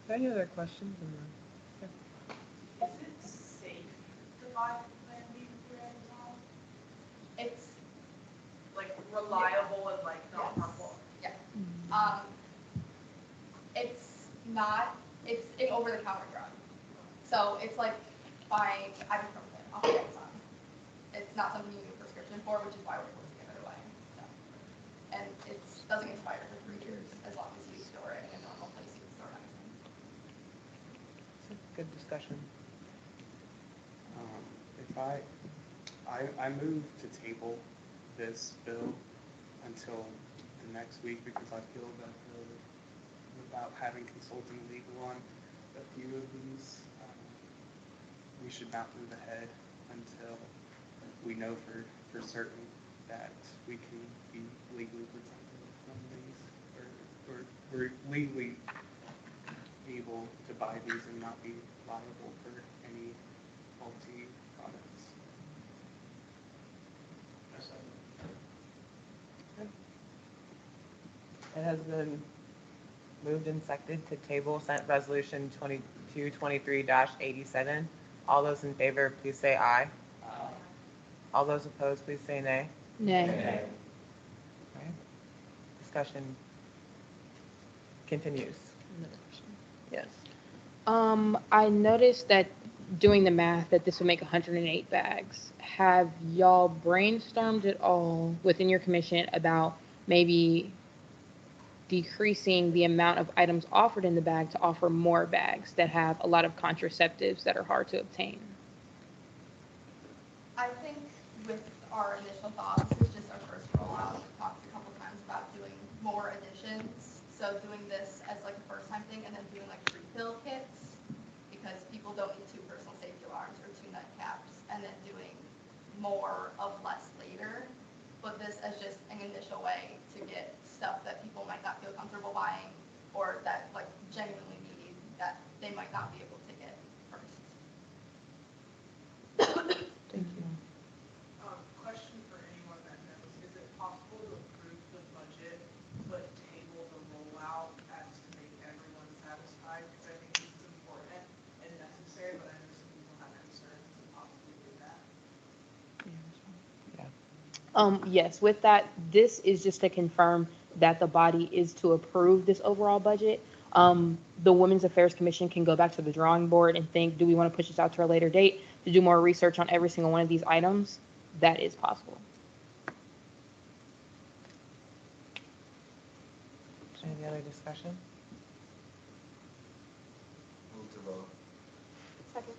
Any other questions? Is it safe to buy Plan B through Amazon? It's, Like reliable and like not Yes. harmful? yeah. It's not, it's an over-the-counter drug. So it's like buying ibuprofen off of Amazon. It's not something you need a prescription for, which is why we're forced to give it away. So, and it doesn't expire for 3 years as long as you store it in a normal place you would store medicine. Good discussion. If I move to table this bill until the next week because I feel that without having consulting legal on a few of these, we should not move ahead until we know for certain that we can be legally protected from these, or we're legally able to buy these and not be liable for any faulty products. It has been moved and seconded to table Senate Resolution 2223-87. All those in favor, please say aye. All those opposed, please say nay. Nay. Okay. Discussion continues. Yes. I noticed that doing the math that this would make 108 bags. Have y'all brainstormed at all within your commission about maybe decreasing the amount of items offered in the bag to offer more bags that have a lot of contraceptives that are hard to obtain? I think with our initial thoughts, this is just our first rollout. We've talked a couple times about doing more additions. So doing this as like a first time thing and then doing like refill kits because people don't need 2 personal safety alarms or 2 nut caps and then doing more of less later. But this as just an initial way to get stuff that people might not feel comfortable buying or that like genuinely need that they might not be able to get first. Thank you. Question for anyone that knows, is it possible to approve the budget but table the rollout as to make everyone satisfied? Because I think this is important and necessary, but I know some people have concerns to possibly do that. Yes, with that, this is just to confirm that the body is to approve this overall budget. The Women's Affairs Commission can go back to the drawing board and think, do we want to push this out to a later date to do more research on every single one of these items? That is possible. Any other discussion? Move to vote. Second.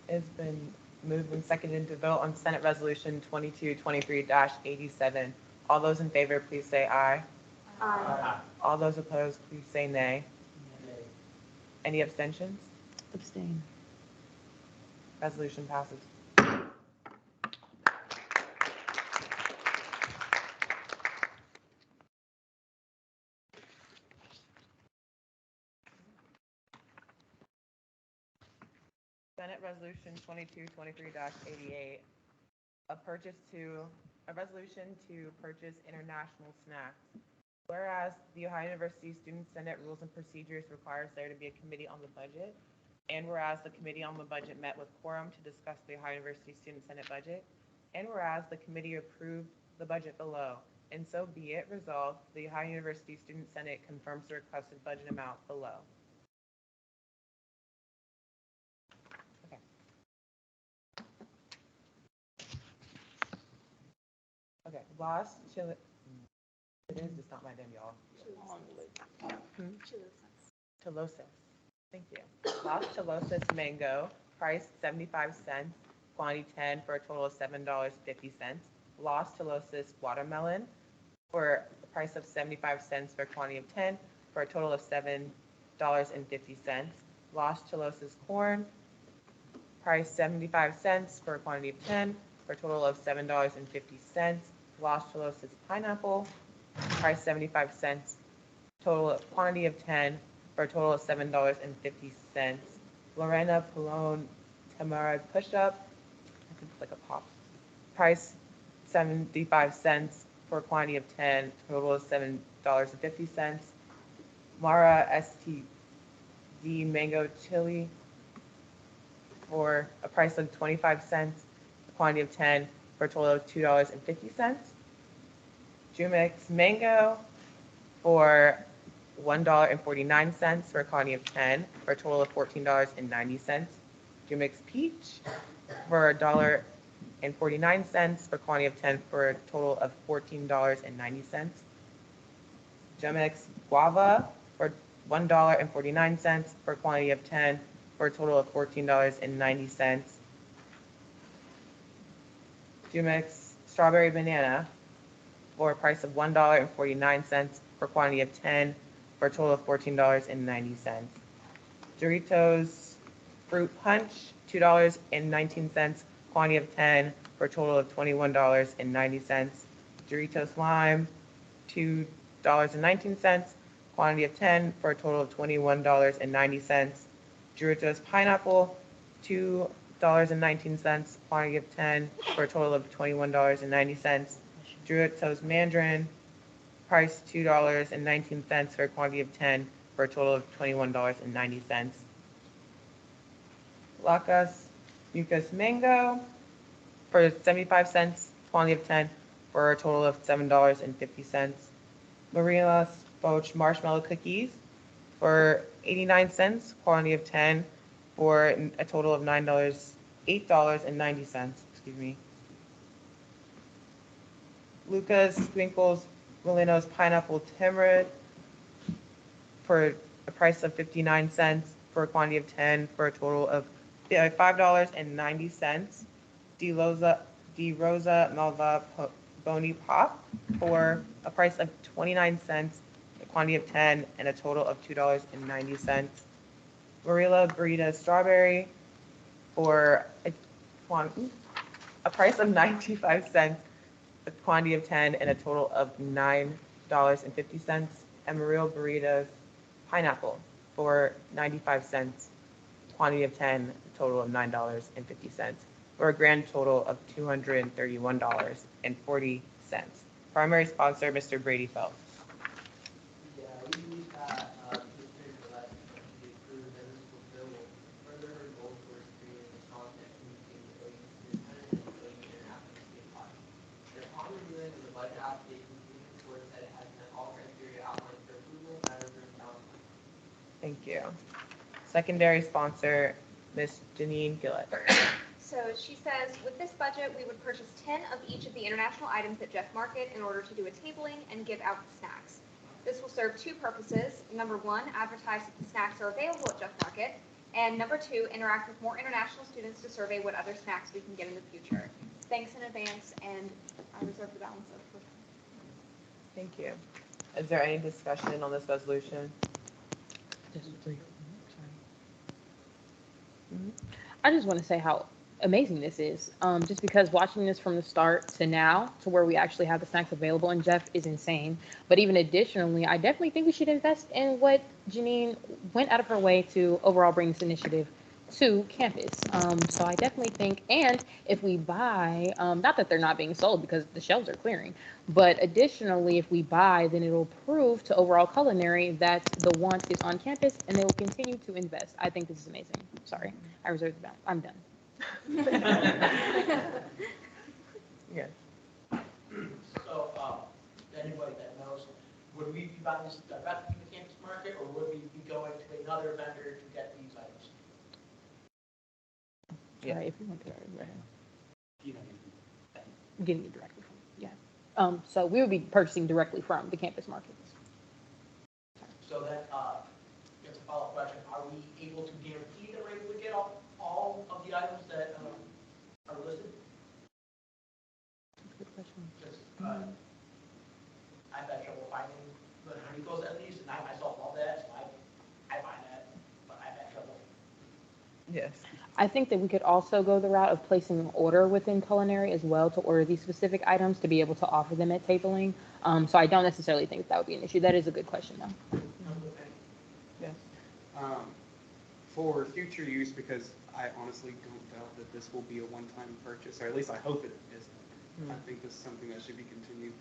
It's been moved and seconded to vote on Senate Resolution 2223-87. All those in favor, please say aye. Aye. All those opposed, please say nay. Nay. Any abstentions? Abstain. Resolution passes. Senate Resolution 2223-88, a resolution to purchase international snacks. Whereas the Ohio University Student Senate Rules and Procedures requires there to be a committee on the budget, and whereas the committee on the budget met with quorum to discuss the Ohio University Student Senate budget, and whereas the committee approved the budget below, and so be it resolved, the Ohio University Student Senate confirms the requested budget amount below. Okay, last, it is just not my name, y'all. Telosis. Thank you. Las Telosis mango, price 75 cents, quantity 10 for a total of $7.50. Las Telosis watermelon for a price of 75 cents for a quantity of 10 for a total of $7.50. Las Telosis corn, price 75 cents for a quantity of 10 for a total of $7.50. Las Telosis pineapple, price 75 cents, total quantity of 10 for a total of $7.50. Lorena Pallone Tamara push-up, I think it's like a pop. Price 75 cents for a quantity of 10, total of $7.50. Mara STD mango chili for a price of 25 cents, a quantity of 10 for a total of $2.50. Jumix mango for $1.49 for a quantity of 10 for a total of $14.90. Jumix peach for $1.49 for a quantity of 10 for a total of $14.90. Jumix guava for $1.49 for a quantity of 10 for a total of $14.90. Jumix strawberry banana for a price of $1.49 for a quantity of 10 for a total of $14.90. Doritos fruit punch, $2.19, quantity of 10 for a total of $21.90. Doritos lime, $2.19, quantity of 10 for a total of $21.90. Doritos pineapple, $2.19, quantity of 10 for a total of $21.90. Doritos mandarin, price $2.19 for a quantity of 10 for a total of $21.90. Lacas Mucus mango for 75 cents, quantity of 10 for a total of $7.50. Marina's Foch marshmallow cookies for 89 cents, quantity of 10 for a total of $8.90, excuse me. Lucas Twinkles Molinos pineapple tamarind for a price of 59 cents for a quantity of 10 for a total of $5.90. De Rosa Malva Boni Pop for a price of 29 cents, a quantity of 10, and a total of $2.90. Barilla Burrito Strawberry for a price of 95 cents, a quantity of 10, and a total of $9.50. Amarillo Burritos Pineapple for 95 cents, quantity of 10, a total of $9.50, for a grand total of $231.40. Primary sponsor, Mr. Brady Phelps. Yeah, we believe that this period of life is going to be approved and this will further her goals towards creating a strong connection between the OU superintendent and the OU international student body. And upon reviewing the budget application, we report that it has met all criteria outlined for approval and I reserve the balance. Thank you. Secondary sponsor, Ms. Janine Gillett. So she says, with this budget, we would purchase 10 of each of the international items at Jeff Market in order to do a tabling and give out the snacks. This will serve two purposes. Number one, advertise that the snacks are available at Jeff Market. And number two, interact with more international students to survey what other snacks we can get in the future. Thanks in advance, and I reserve the balance of the time. Thank you. Is there any discussion on this resolution? I just want to say how amazing this is. Just because watching this from the start to now, to where we actually have the snacks available in Jeff is insane. But even additionally, I definitely think we should invest in what Janine went out of her way to overall bring this initiative to campus. So I definitely think, and if we buy, not that they're not being sold because the shelves are clearing, but additionally, if we buy, then it'll prove to overall culinary that the want is on campus and they will continue to invest. I think this is amazing. Sorry, I reserve the balance. I'm done. Yes. So, anybody that knows, would we be buying this directly from the campus market, or would we be going to another vendor to get these items? Yeah. Right, if you want to, right. You know, Getting it directly from, yeah. So we would be purchasing directly from the campus markets. So that, just to follow but I've had trouble finding the Honeycombs at least, and I myself love that, so I find that, but I've had trouble. Yes. I think that we could also go the route of placing an order within culinary as well to order these specific items to be able to offer them at tabling. So I don't necessarily think that would be an issue. That is a good question, though. Yes. For future use, because I honestly don't doubt that this will be a one-time purchase, or at least I hope it isn't. I think this is something that should be continued.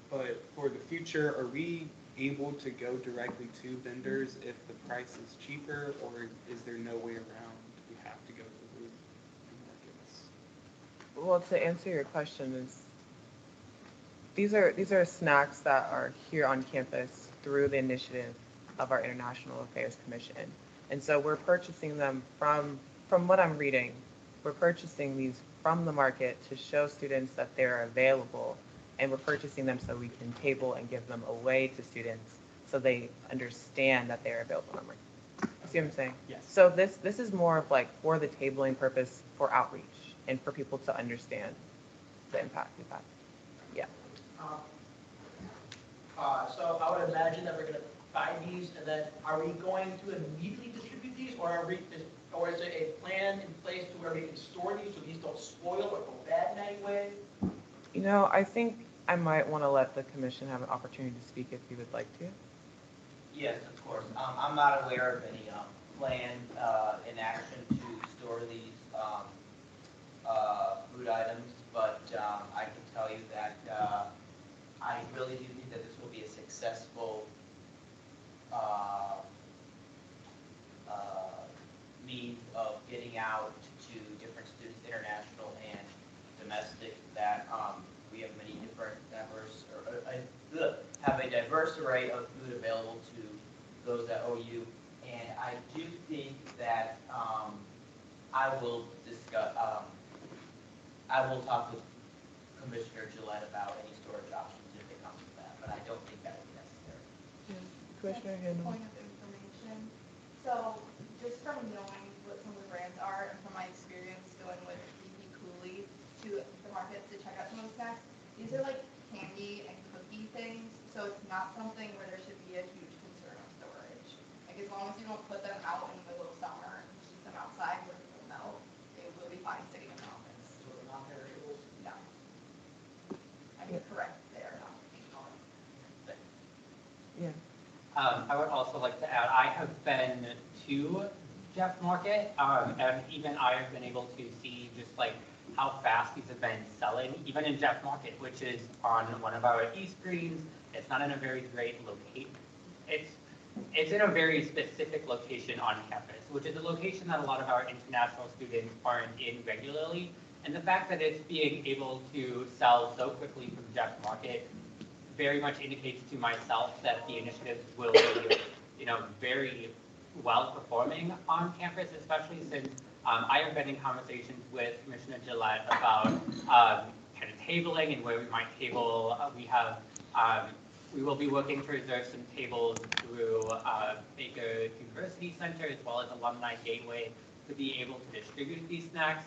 But for the future, are we able to go directly to vendors if the price is cheaper, or is there no way around? We have to go to the booth and markets. Well, to answer your question is, these are snacks that are here on campus through the initiative of our International Affairs Commission. And so we're purchasing them from what I'm reading, we're purchasing these from the market to show students that they're available. And we're purchasing them so we can table and give them away to students so they understand that they're available on the market. You see what I'm saying? Yes. So this is more of like for the tabling purpose for outreach and for people to understand the impact we've had. Yeah. So I would imagine that we're gonna buy these, and then are we going to immediately distribute these, or is there a plan in place to where we can store these so these don't spoil or go bad in any way? You know, I think I might want to let the commission have an opportunity to speak if you would like to. Yes, of course. I'm not aware of any plan in action to store these food items, but I can tell you that I really do think that this will be a successful means of getting out to different students, international and domestic, that we have many different have a diverse array of food available to those at OU. And I do think that I will discuss, I will talk with Commissioner Gillette about any storage options if it comes to that, but I don't think that would be necessary. Commissioner Handel. Point of information. So just from knowing what some of the brands are and from my experience going with BP Cooley to the market to check out some of the snacks, these are like candy and cookie things. So it's not something where there should be a huge concern of storage. Like as long as you don't put them out in the middle of summer and keep them outside where they will melt, they will be fine sitting in the office. So they're not perishables? No. I mean, correct, they are not. Yeah. I would also like to add, I have been to Jeff Market, and even I have been able to see just like how fast these have been selling, even in Jeff Market, which is on one of our east screens. It's not in a very great location. It's in a very specific location on campus, which is a location that a lot of our international students aren't in regularly. And the fact that it's being able to sell so quickly from Jeff Market very much indicates to myself that the initiatives will be, very well performing on campus, especially since I have been in conversations with Commissioner Gillette about kind of tabling and where we might table. We will be working to reserve some tables through Baker University Center as well as Alumni Gateway to be able to distribute these snacks.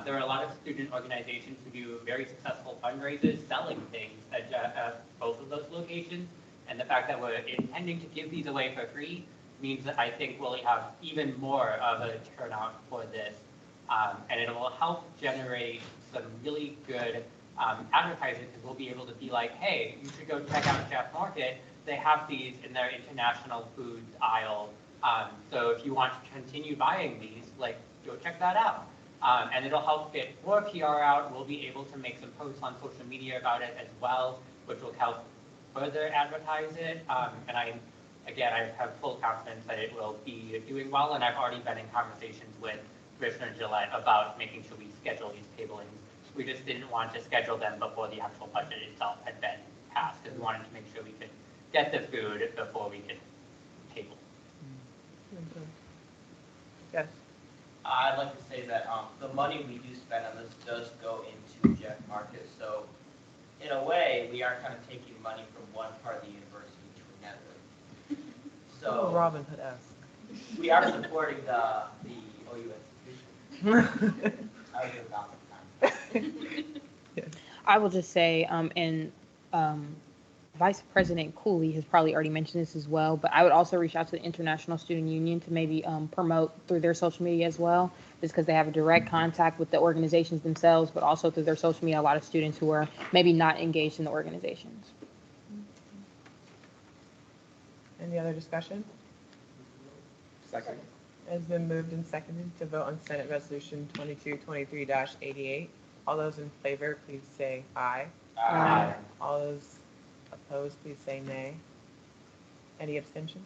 There are a lot of student organizations who do very successful fundraisers selling things at both of those locations. And the fact that we're intending to give these away for free means that I think we'll have even more of a turnout for this. And it will help generate some really good advertising, because we'll be able to be like, hey, you should go check out Jeff Market. They have these in their international foods aisle. So if you want to continue buying these, go check that out. And it'll help get more PR out. We'll be able to make some posts on social media about it as well, which will help further advertise it. And I have full confidence that it will be doing well. And I've already been in conversations with Commissioner Gillette about making sure we schedule these tablings. We just didn't want to schedule them before the actual budget itself had been passed, because we wanted to make sure we could get the food before we could table. Yes. I'd like to say that the money we do spend on this does go into Jeff Market. So in a way, we are kind of taking money from one part of the university to another. So Robin Hood-esque. We are supporting the OU institution. I was about I will just say, and Vice President Cooley has probably already mentioned this as well, but I would also reach out to the International Student Union to maybe promote through their social media as well, just because they have a direct contact with the organizations themselves, but also through their social media, a lot of students who are maybe not engaged in the organizations. Any other discussion? Second. It's been moved and seconded to vote on Senate Resolution 2223-88. All those in favor, please say aye. Aye. All those opposed, please say nay. Any abstentions?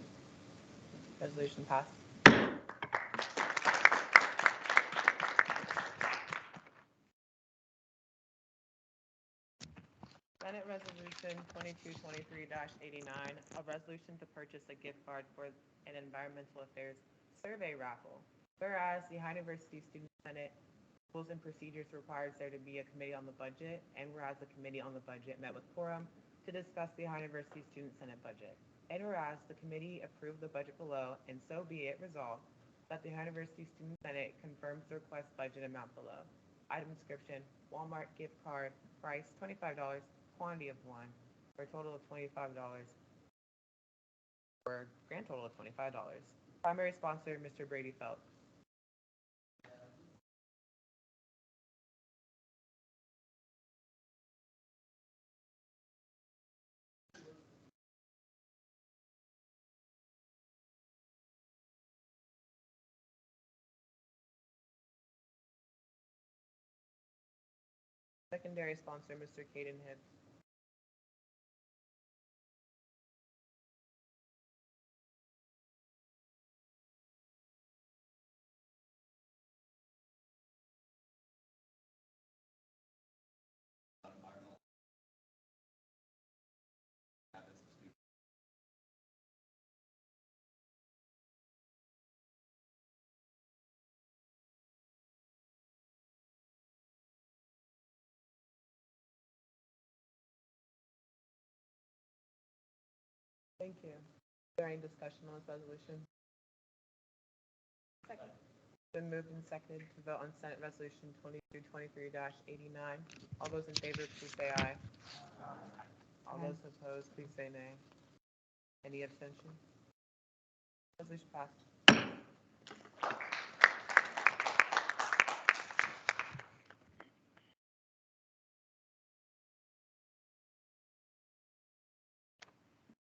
Resolution passed. Senate Resolution 2223-89, a resolution to purchase a gift card for an environmental affairs survey raffle. Whereas the Ohio University Student Senate Rules and Procedures requires there to be a committee on the budget, and whereas the committee on the budget met with quorum to discuss the Ohio University Student Senate budget. And whereas the committee approved the budget below, and so be it resolved that the Ohio University Student Senate confirms the request budget amount below. Item description: Walmart gift card, price $25, quantity of one, for a total of $25, for a grand total of $25. Primary sponsor, Mr. Brady Phelps. Secondary sponsor, Mr. Caden Hibbs. Thank you. Is there any discussion on this resolution? Second. Been moved and seconded to vote on Senate Resolution 2223-89. All those in favor, please say aye. All those opposed, please say nay. Any abstentions? Resolution passed.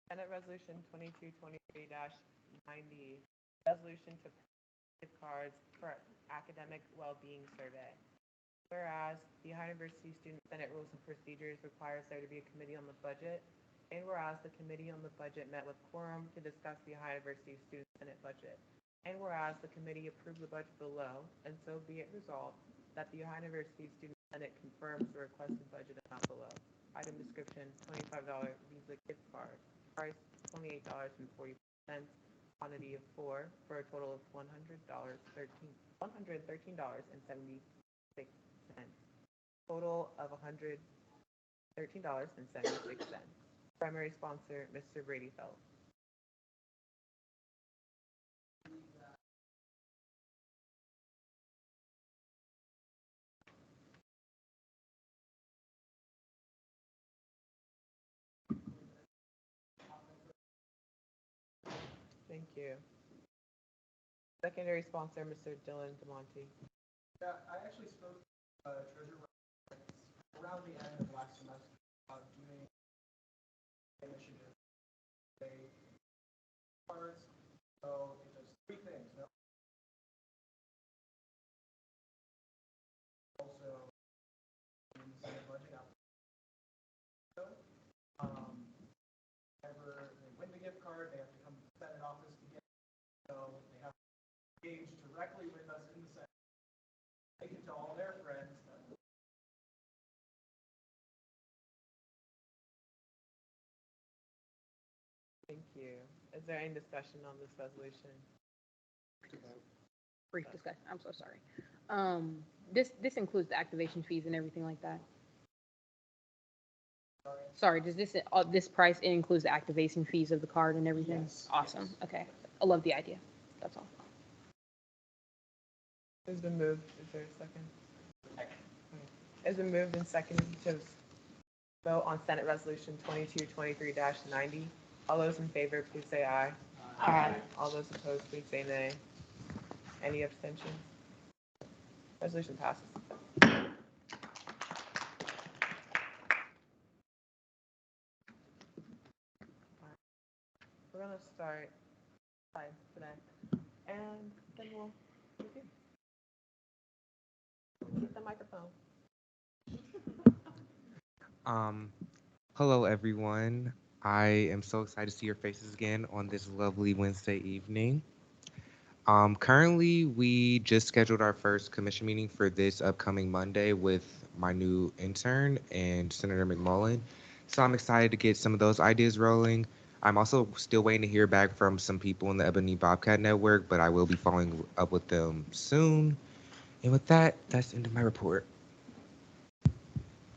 Senate Resolution 2223-90, resolution to gift cards for academic well-being survey. Whereas the Ohio University Student Senate Rules and Procedures requires there to be a committee on the budget, and whereas the committee on the budget met with quorum to discuss the Ohio University Student Senate budget, and whereas the committee approved the budget below, and so be it resolved that the Ohio University Student Senate confirms the requested budget amount below. Item description: $25 Visa gift card. Price $28.40, quantity of 4, for a total of $113.76. Total of $113.76. Primary sponsor, Mr. Brady Phelps. Thank you. Secondary sponsor, Mr. Dylan DeMonte. Yeah, I actually spoke to Treasurer around the end of last semester about doing initiative. They cards, so it does three things. No? Also, in the Senate budget out. Whenever they win the gift card, they have to come to the Senate office to get it. So they have to engage directly with us in the Senate. Take it to all their friends. Thank you. Is there any discussion on this resolution? Brief discussion. I'm so sorry. This includes the activation fees and everything like that. Sorry, does this price, it includes the activation fees of the card and everything? Yes. Awesome. Okay. I love the idea. That's all. It's been moved. Is there a second? Second. It's been moved and seconded to Vote on Senate Resolution 2223-90. All those in favor, please say aye. Aye. All those opposed, please say nay. Any abstentions? Resolution passes. We're gonna start science today, and then we'll review. Keep the microphone. Hello everyone. I am so excited to see your faces again on this lovely Wednesday evening. Currently, we just scheduled our first commission meeting for this upcoming Monday with my new intern and Senator McMullen. So I'm excited to get some of those ideas rolling. I'm also still waiting to hear back from some people in the Ebony Bobcat Network, but I will be following up with them soon. And with that, that's the end of my report.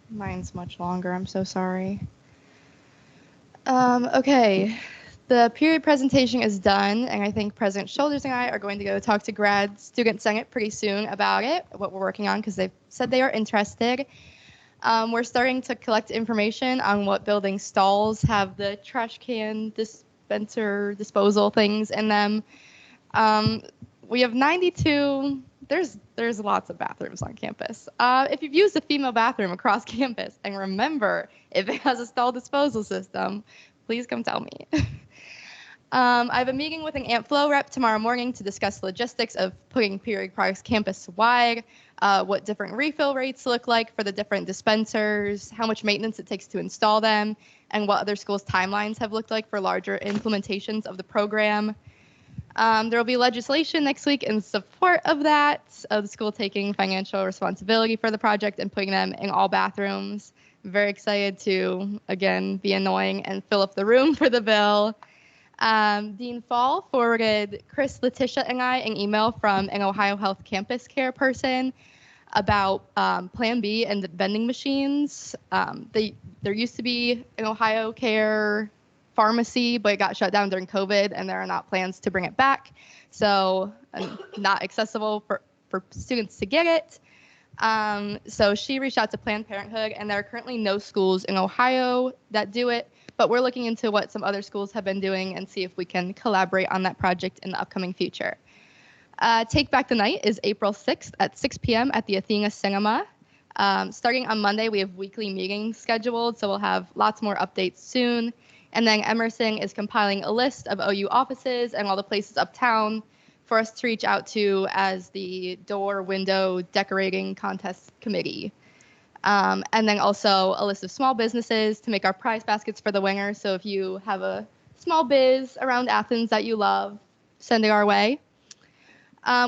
Mine's much longer. I'm so sorry. Okay, the period presentation is done, and I think President Shoulders and I are going to go talk to Grad Student Senate pretty soon about it, what we're working on, because they've said they are interested. We're starting to collect information on what building stalls have the trash can dispenser disposal things in them. We have 92. There's lots of bathrooms on campus. If you've used a female bathroom across campus and remember if it has a stall disposal system, please come tell me. I have a meeting with an AntFlow rep tomorrow morning to discuss logistics of putting periodic products campus-wide, what different refill rates look like for the different dispensers, how much maintenance it takes to install them, and what other schools' timelines have looked like for larger implementations of the program. There will be legislation next week in support of that, of the school taking financial responsibility for the project and putting them in all bathrooms. I'm very excited to, again, be annoying and fill up the room for the bill. Dean Fall forwarded Chris, Letitia, and I an email from an Ohio Health Campus Care person about Plan B and the vending machines. There used to be an Ohio Care pharmacy, but it got shut down during COVID, and there are not plans to bring it back. So not accessible for students to get it. So she reached out to Planned Parenthood, and there are currently no schools in Ohio that do it, but we're looking into what some other schools have been doing and see if we can collaborate on that project in the upcoming future. Take Back the Night is April 6th at 6 p.m. at the Athena Cinema. Starting on Monday, we have weekly meetings scheduled, so we'll have lots more updates soon. And then Emerson is compiling a list of OU offices and all the places uptown for us to reach out to as the door window decorating contest committee. And then also a list of small businesses to make our prize baskets for the winner. So if you have a small biz around Athens that you love, send it our way.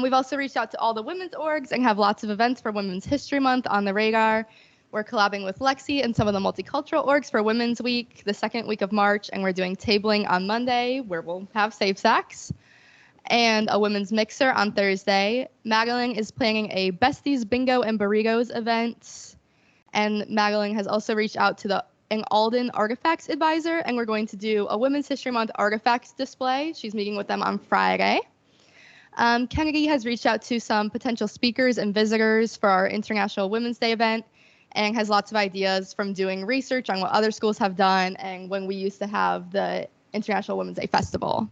We've also reached out to all the women's orgs and have lots of events for Women's History Month on the radar. We're collabing with Lexi and some of the multicultural orgs for Women's Week, the second week of March, and we're doing tabling on Monday, where we'll have safe sex, and a women's mixer on Thursday. Magdalene is planning a Besties Bingo and Burritos event, and Magdalene has also reached out to an Alden Artifacts advisor, and we're going to do a Women's History Month artifacts display. She's meeting with them on Friday. Kennedy has reached out to some potential speakers and visitors for our International Women's Day event, and has lots of ideas from doing research on what other schools have done and when we used to have the International Women's Day Festival.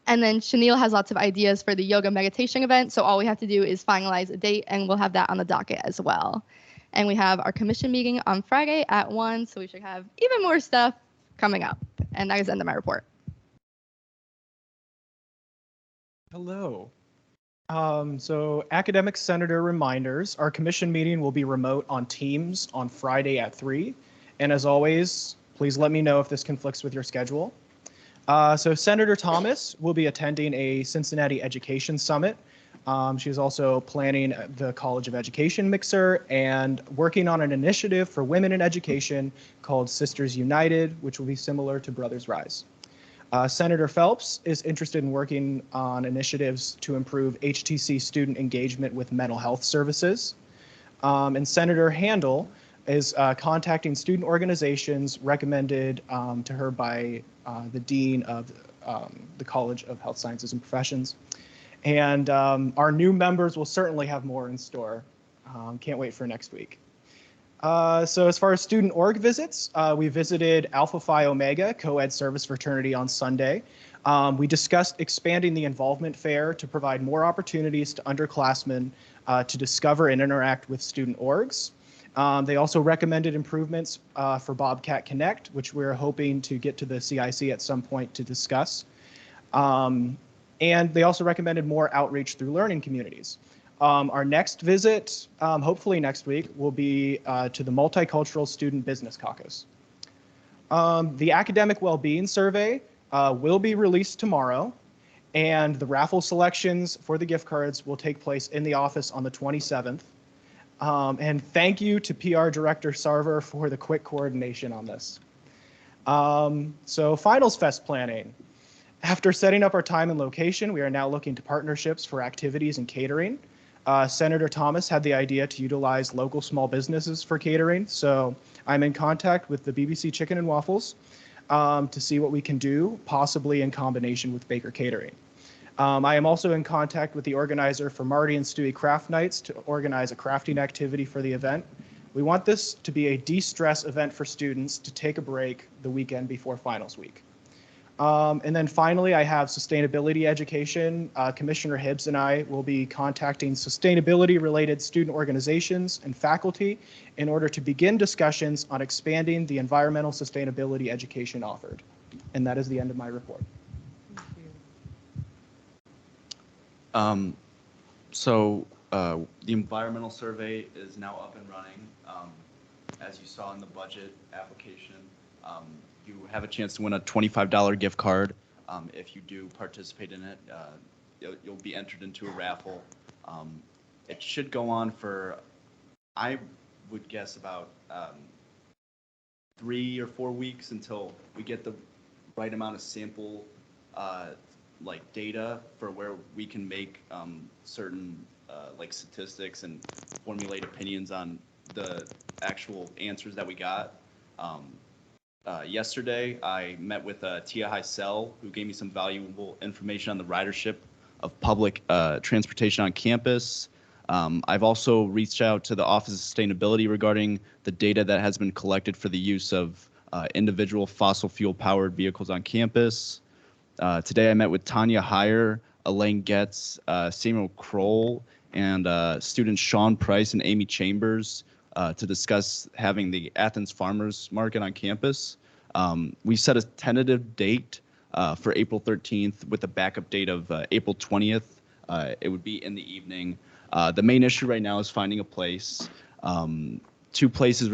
And then Chenille has lots of ideas for the yoga meditation event, so all we have to do is finalize a date, and we'll have that on the docket as well. And we have our commission meeting on Friday at 1, so we should have even more stuff coming up. And that is the end of my report. Hello. So academic senator reminders, our commission meeting will be remote on Teams on Friday at 3. And as always, please let me know if this conflicts with your schedule. So Senator Thomas will be attending a Cincinnati Education Summit. She's also planning the College of Education Mixer and working on an initiative for women in education called Sisters United, which will be similar to Brothers Rise. Senator Phelps is interested in working on initiatives to improve HTC student engagement with mental health services. And Senator Handel is contacting student organizations recommended to her by the Dean of the College of Health Sciences and Professions. And our new members will certainly have more in store. Can't wait for next week. So as far as student org visits, we visited Alpha Phi Omega co-ed service fraternity on Sunday. We discussed expanding the involvement fair to provide more opportunities to underclassmen to discover and interact with student orgs. They also recommended improvements for Bobcat Connect, which we're hoping to get to the CIC at some point to discuss. And they also recommended more outreach through learning communities. Our next visit, hopefully next week, will be to the Multicultural Student Business Caucus. The Academic Wellbeing Survey will be released tomorrow, and the raffle selections for the gift cards will take place in the office on the 27th. And thank you to PR Director Sarver for the quick coordination on this. So Finals Fest planning. After setting up our time and location, we are now looking to partnerships for activities and catering. Senator Thomas had the idea to utilize local small businesses for catering, so I'm in contact with the BBC Chicken and Waffles to see what we can do, possibly in combination with Baker Catering. I am also in contact with the organizer for Marty and Stewie Craft Nights to organize a crafting activity for the event. We want this to be a de-stress event for students to take a break the weekend before finals week. And then finally, I have sustainability education. Commissioner Hibbs and I will be contacting sustainability-related student organizations and faculty in order to begin discussions on expanding the environmental sustainability education offered. And that is the end of my report. The environmental survey is now up and running. As you saw in the budget application, you have a chance to win a $25 gift card. If you do participate in it, you'll be entered into a raffle. It should go on for, I would guess, about 3 or 4 weeks until we get the right amount of sample data for where we can make certain statistics and formulate opinions on the actual answers that we got. Yesterday, I met with Tia Heisel, who gave me some valuable information on the ridership of public transportation on campus. I've also reached out to the Office of Sustainability regarding the data that has been collected for the use of individual fossil fuel powered vehicles on campus. Today, I met with Tanya Heyer, Elaine Getz, Samuel Kroll, and students Sean Price and Amy Chambers to discuss having the Athens Farmers Market on campus. We set a tentative date for April 13th with a backup date of April 20th. It would be in the evening. The main issue right now is finding a place. 2 places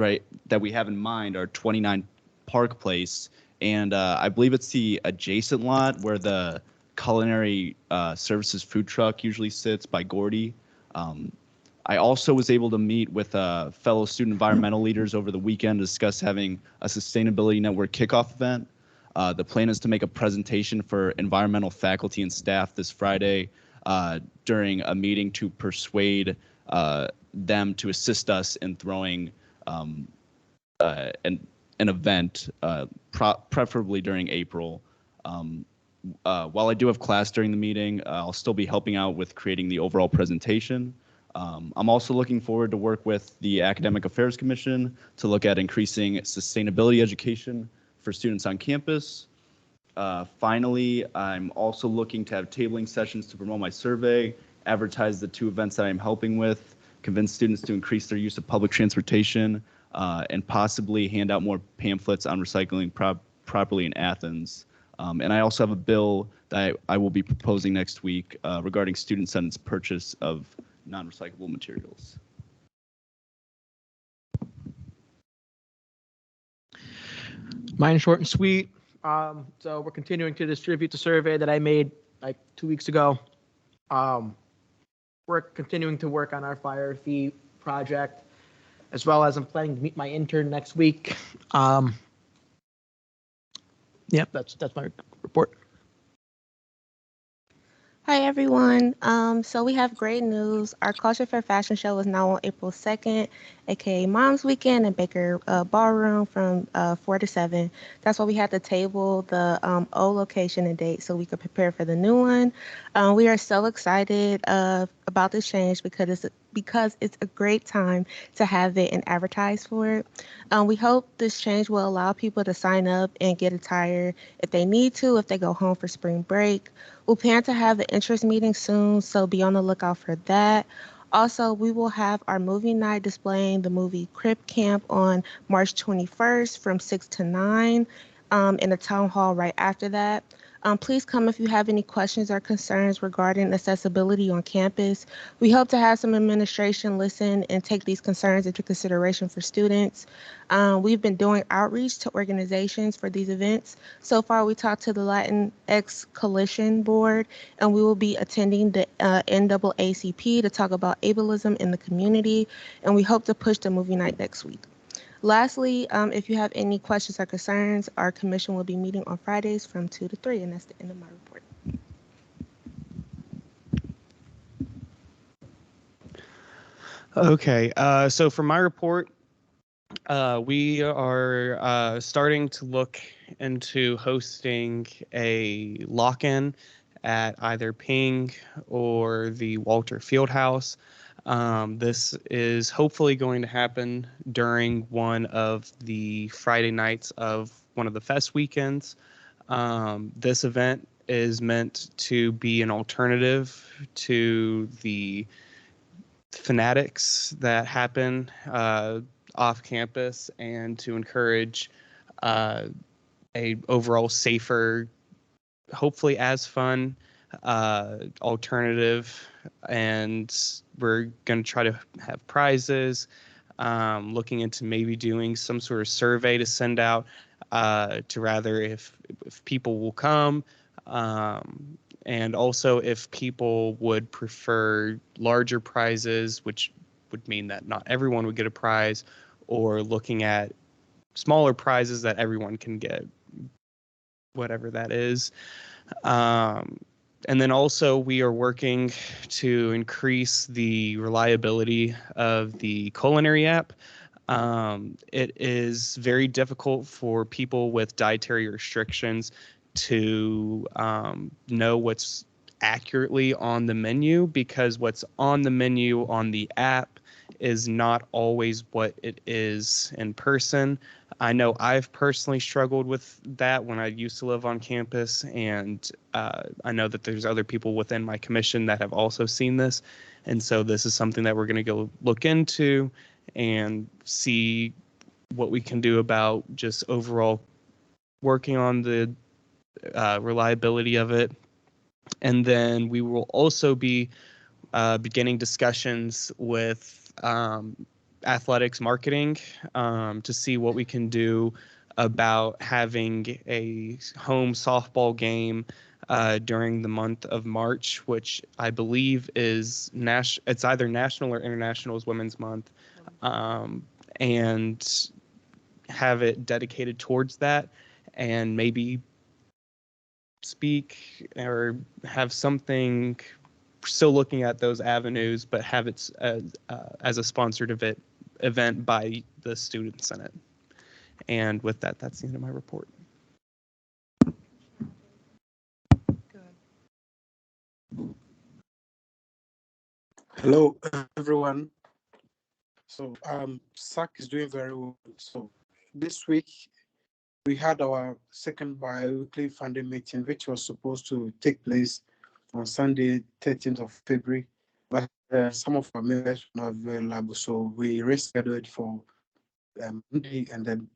that we have in mind are 29 Park Place, and I believe it's the adjacent lot where the culinary services food truck usually sits by Gordy. I also was able to meet with fellow student environmental leaders over the weekend to discuss having a Sustainability Network kickoff event. The plan is to make a presentation for environmental faculty and staff this Friday during a meeting to persuade them to assist us in throwing an event, preferably during April. While I do have class during the meeting, I'll still be helping out with creating the overall presentation. I'm also looking forward to work with the Academic Affairs Commission to look at increasing sustainability education for students on campus. Finally, I'm also looking to have tabling sessions to promote my survey, advertise the 2 events that I'm helping with, convince students to increase their use of public transportation, and possibly hand out more pamphlets on recycling properly in Athens. And I also have a bill that I will be proposing next week regarding student sentence purchase of non-recyclable materials. Mine short and sweet. So we're continuing to distribute the survey that I made like 2 weeks ago. We're continuing to work on our fire fee project, as well as I'm planning to meet my intern next week. Yep, that's my report. Hi, everyone. So we have great news. Our Culture Fair Fashion Show is now on April 2nd, aka Mom's Weekend in Baker Ballroom from 4 to 7. That's why we had to table the old location and date so we could prepare for the new one. We are so excited about this change because because it's a great time to have it and advertise for it. We hope this change will allow people to sign up and get attire if they need to, if they go home for spring break. We'll plan to have the interest meeting soon, so be on the lookout for that. Also, we will have our movie night displaying the movie Crip Camp on March 21st from 6 to 9 in the town hall right after that. Please come if you have any questions or concerns regarding accessibility on campus. We hope to have some administration listen and take these concerns into consideration for students. We've been doing outreach to organizations for these events. So far, we talked to the Latinx Coalition Board, and we will be attending the NAACP to talk about ableism in the community, and we hope to push the movie night next week. Lastly, if you have any questions or concerns, our commission will be meeting on Fridays from 2 to 3, and that's the end of my report. Okay, so for my report, we are starting to look into hosting a lock-in at either Ping or the Walter Fieldhouse. This is hopefully going to happen during one of the Friday nights of one of the fest weekends. This event is meant to be an alternative to the fanatics that happen off campus and to encourage a overall safer, hopefully as fun alternative. And we're going to try to have prizes, looking into maybe doing some sort of survey to send out to rather if people will come, and also if people would prefer larger prizes, which would mean that not everyone would get a prize, or looking at smaller prizes that everyone can get, whatever that is. And then also we are working to increase the reliability of the culinary app. It is very difficult for people with dietary restrictions to know what's accurately on the menu, because what's on the menu on the app is not always what it is in person. I know I've personally struggled with that when I used to live on campus, and I know that there's other people within my commission that have also seen this. And so this is something that we're going to go look into and see what we can do about just overall working on the reliability of it. And then we will also be beginning discussions with athletics marketing to see what we can do about having a home softball game during the month of March, which I believe is it's either National or International Women's Month, and have it dedicated towards that, and maybe speak or have something, still looking at those avenues, but have it as a sponsored event by the Student Senate. And with that, that's the end of my report. Hello, everyone. So, SAC is doing very well. So, this week we had our second bi-weekly funding meeting, which was supposed to take place on Sunday, 13th of February, but some of our members were not available, so we rescheduled for Monday, and then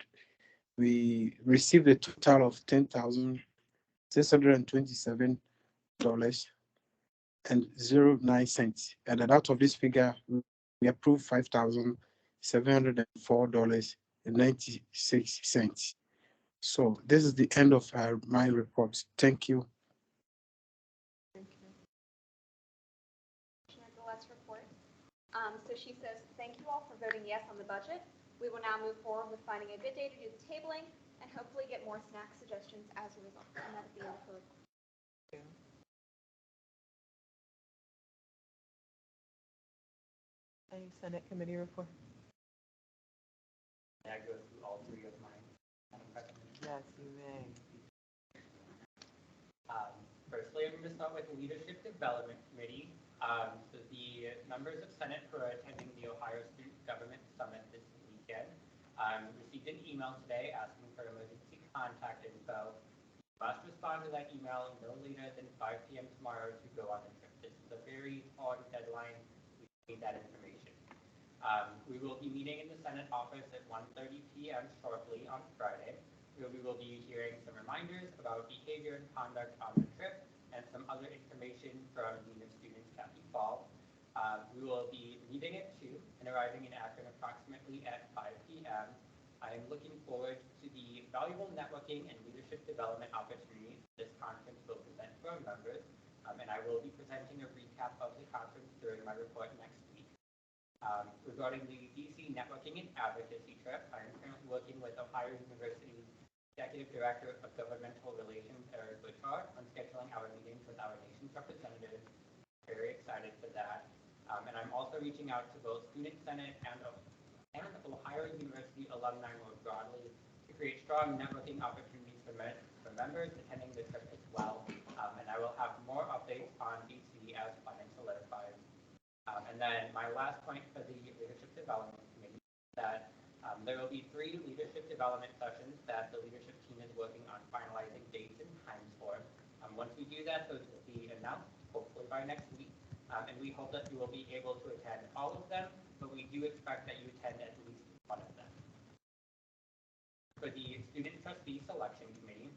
we received a total of $10,627.09, and then out of this figure, we approved $5,704.96. So this is the end of my report. Thank you. Let's report. So she says, thank you all for voting yes on the budget. We will now move forward with finding a good day to do the tabling and hopefully get more snack suggestions as a result. And that's the end of her report. Any Senate committee report? May I go through all three of mine? Yes, you may. Firstly, I'm going to start with the Leadership Development Committee. So the members of Senate who are attending the Ohio Student Government Summit this weekend received an email today asking for emergency contact info. You must respond to that email no later than 5 p.m. tomorrow to go on the trip. This is a very hard deadline. We need that information. We will be meeting in the Senate office at 1:30 p.m. shortly on Friday, where we will be hearing some reminders about behavior and conduct on the trip and some other information from Dean of Students Kathy Fall. We will be leaving at 2 and arriving in Akron approximately at 5 p.m. I am looking forward to the valuable networking and leadership development opportunities this conference will present to our members, and I will be presenting a recap of the conference during my report next week. Regarding the DC Networking and Advocacy trip, I am currently working with Ohio University's Executive Director of Governmental Relations, Eric Butchard, on scheduling our meetings with our nation's representatives. Very excited for that. And I'm also reaching out to both Student Senate and Ohio University alumni more broadly to create strong networking opportunities for members attending the trip as well. And I will have more updates on DC as planning solidifies. And then my last point for the Leadership Development Committee is that there will be 3 leadership development sessions that the leadership team is working on finalizing dates and times for. Once we do that, those will be announced, hopefully by next week. And we hope that you will be able to attend all of them, but we do expect that you attend at least one of them. For the Student Trustee Selection Committee,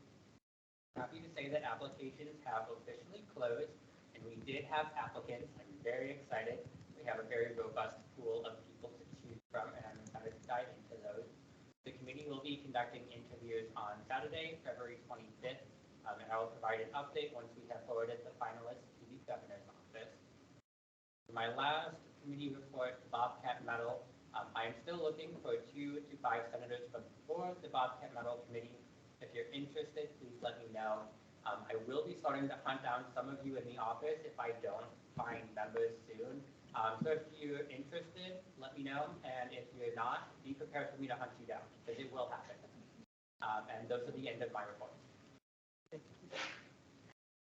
I'm happy to say that applications have officially closed, and we did have applicants. I'm very excited. We have a very robust pool of people to choose from, and I'm excited to dive into those. The committee will be conducting interviews on Saturday, February 25th, and I will provide an update once we have forwarded the finalists to the governor's office. For my last committee report, Bobcat Medal, I am still looking for 2 to 5 senators for the Bobcat Medal committee. If you're interested, please let me know. I will be starting to hunt down some of you in the office if I don't find members soon. So if you're interested, let me know. And if you're not, be prepared for me to hunt you down, because it will happen. And those are the end of my reports.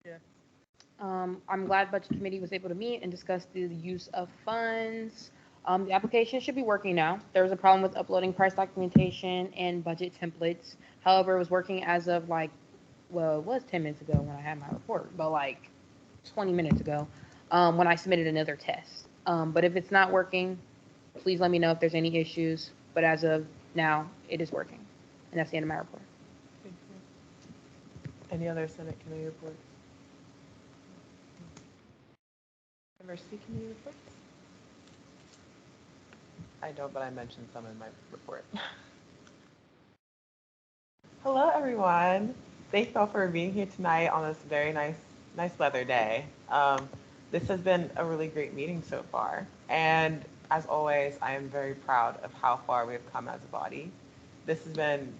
Yeah. I'm glad Budget Committee was able to meet and discuss the use of funds. The application should be working now. There was a problem with uploading price documentation and budget templates. However, it was working as of it was 10 minutes ago when I had my report, but 20 minutes ago when I submitted another test. But if it's not working, please let me know if there's any issues. But as of now, it is working. And that's the end of my report. Thank you. Any other Senate committee reports? Diversity committee reports? I don't, but I mentioned some in my report. Hello, everyone. Thank you all for being here tonight on this very nice weather day. This has been a really great meeting so far. And as always, I am very proud of how far we've come as a body. This has been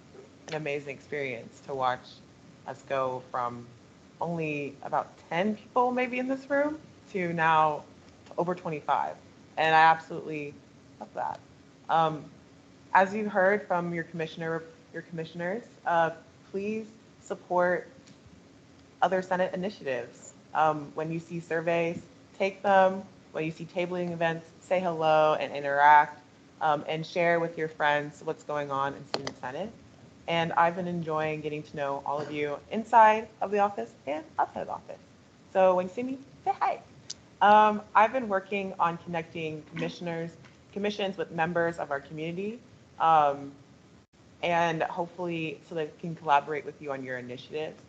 an amazing experience to watch us go from only about 10 people maybe in this room to now over 25. And I absolutely love that. As you heard from your commissioners, please support other Senate initiatives. When you see surveys, take them. When you see tabling events, say hello and interact, and share with your friends what's going on in Student Senate. And I've been enjoying getting to know all of you inside of the office and outside of the office. So when you see me, say hi. I've been working on connecting commissions with members of our community, and hopefully so they can collaborate with you on your initiatives.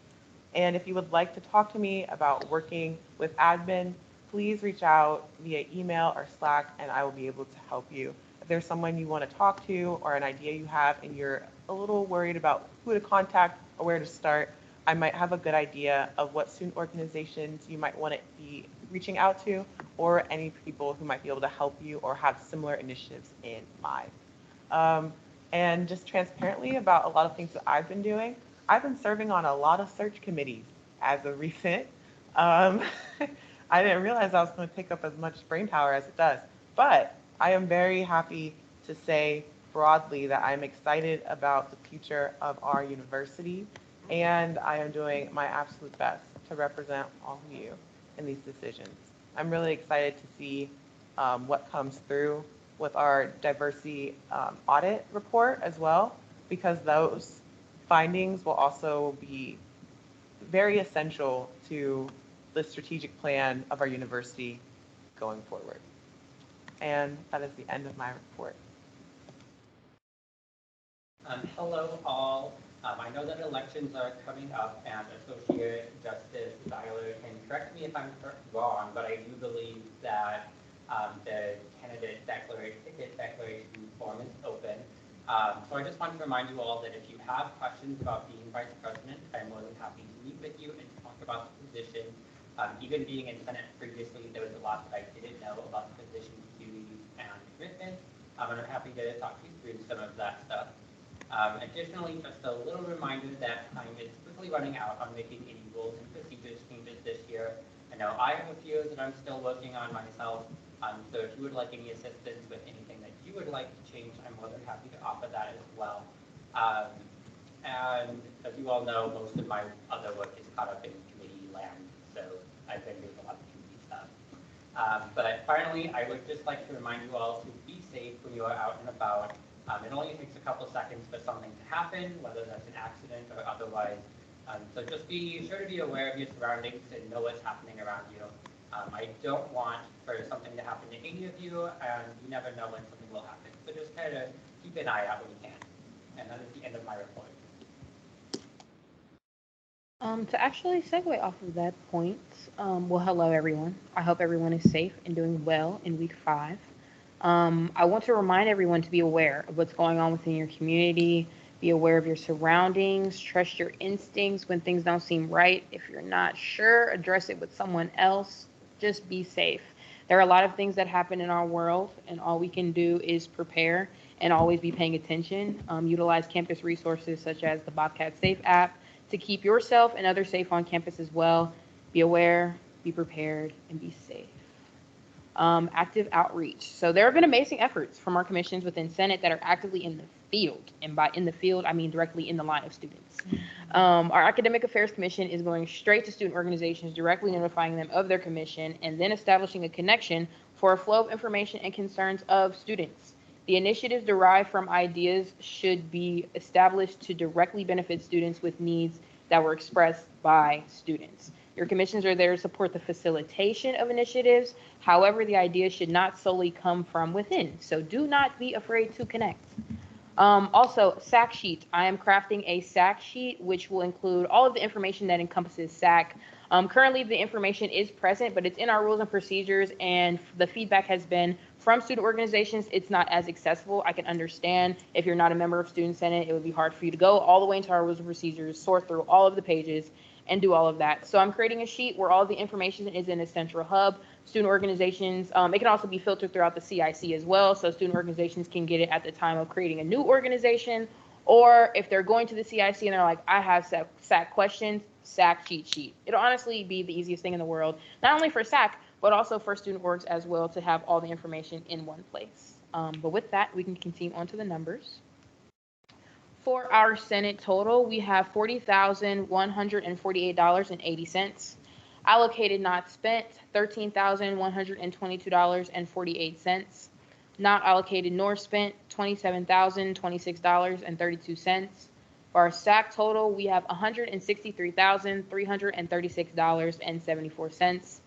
And if you would like to talk to me about working with admin, please reach out via email or Slack, and I will be able to help you. If there's someone you want to talk to or an idea you have and you're a little worried about who to contact or where to start, I might have a good idea of what student organizations you might want to be reaching out to, or any people who might be able to help you or have similar initiatives in mind. And just transparently about a lot of things that I've been doing, I've been serving on a lot of search committees as of recent. I didn't realize I was going to take up as much brain power as it does, but I am very happy to say broadly that I'm excited about the future of our university, and I am doing my absolute best to represent all of you in these decisions. I'm really excited to see what comes through with our diversity audit report as well, because those findings will also be very essential to the strategic plan of our university going forward. And that is the end of my report. Hello all. I know that elections are coming up, and Associate Justice Seiler can correct me if I'm wrong, but I do believe that the candidate ticket declaration form is open. So I just wanted to remind you all that if you have questions about being vice president, I'm more than happy to meet with you and talk about the position. Even being in Senate previously, there was a lot that I didn't know about the position's duties and commitments, and I'm happy to talk you through some of that stuff. Additionally, just a little reminder that time is quickly running out on making any rules and procedures changes this year. I know I have a few that I'm still working on myself, so if you would like any assistance with anything that you would like to change, I'm more than happy to offer that as well. And as you all know, most of my other work is caught up in committee land, so I've been doing a lot of committee stuff. But finally, I would just like to remind you all to be safe when you are out and about. It only takes a couple seconds for something to happen, whether that's an accident or otherwise. So just be sure to be aware of your surroundings and know what's happening around you. I don't want for something to happen to any of you, and you never know when something will happen. So just kind of keep an eye out when you can. And that is the end of my report. To actually segue off of that point, well, hello everyone. I hope everyone is safe and doing well in week 5. I want to remind everyone to be aware of what's going on within your community, be aware of your surroundings, trust your instincts when things don't seem right. If you're not sure, address it with someone else. Just be safe. There are a lot of things that happen in our world, and all we can do is prepare and always be paying attention. Utilize campus resources such as the Bobcat Safe app to keep yourself and others safe on campus as well. Be aware, be prepared, and be safe. Active outreach. So there have been amazing efforts from our commissions within Senate that are actively in the field. And by in the field, I mean directly in the line of students. Our Academic Affairs Commission is going straight to student organizations, directly notifying them of their commission, and then establishing a connection for a flow of information and concerns of students. The initiatives derived from ideas should be established to directly benefit students with needs that were expressed by students. Your commissions are there to support the facilitation of initiatives. However, the ideas should not solely come from within. So do not be afraid to connect. Also, SAC sheet. I am crafting a SAC sheet, which will include all of the information that encompasses SAC. Currently, the information is present, but it's in our rules and procedures, and the feedback has been from student organizations, it's not as accessible. I can understand if you're not a member of Student Senate, it would be hard for you to go all the way into our rules and procedures, sort through all of the pages, and do all of that. So I'm creating a sheet where all the information is in a central hub. Student organizations, it can also be filtered throughout the CIC as well, so student organizations can get it at the time of creating a new organization, or if they're going to the CIC and they're like, I have SAC questions, SAC cheat sheet. It'll honestly be the easiest thing in the world, not only for SAC, but also for student orgs as well, to have all the information in one place. But with that, we can continue on to the numbers. For our Senate total, we have $40,148.80. Allocated not spent, $13,122.48. Not allocated nor spent, $27,026.32. For our SAC total, we have $163,336.74.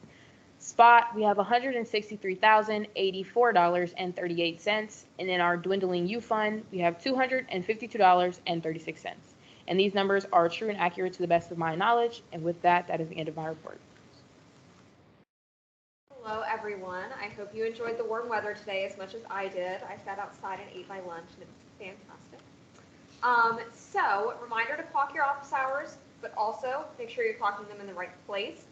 Spot, we have $163,084.38. And in our dwindling U fund, we have $252.36. And these numbers are true and accurate to the best of my knowledge. And with that, that is the end of my report. Hello, everyone. I hope you enjoyed the warm weather today as much as I did. I sat outside and ate my lunch, and it's fantastic. So, reminder to clock your office hours, but also make sure you're clocking them in the right place.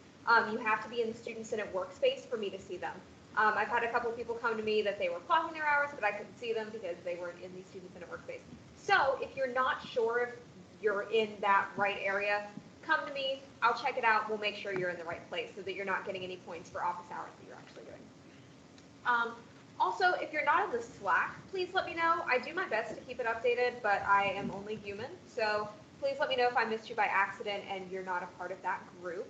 You have to be in the Student Senate workspace for me to see them. I've had a couple of people come to me that they were clocking their hours, but I couldn't see them because they weren't in the Student Senate workspace. So, if you're not sure if you're in that right area, come to me, I'll check it out, we'll make sure you're in the right place so that you're not getting any points for office hours that you're actually doing. Also, if you're not in the Slack, please let me know. I do my best to keep it updated, but I am only human, so please let me know if I missed you by accident and you're not a part of that group.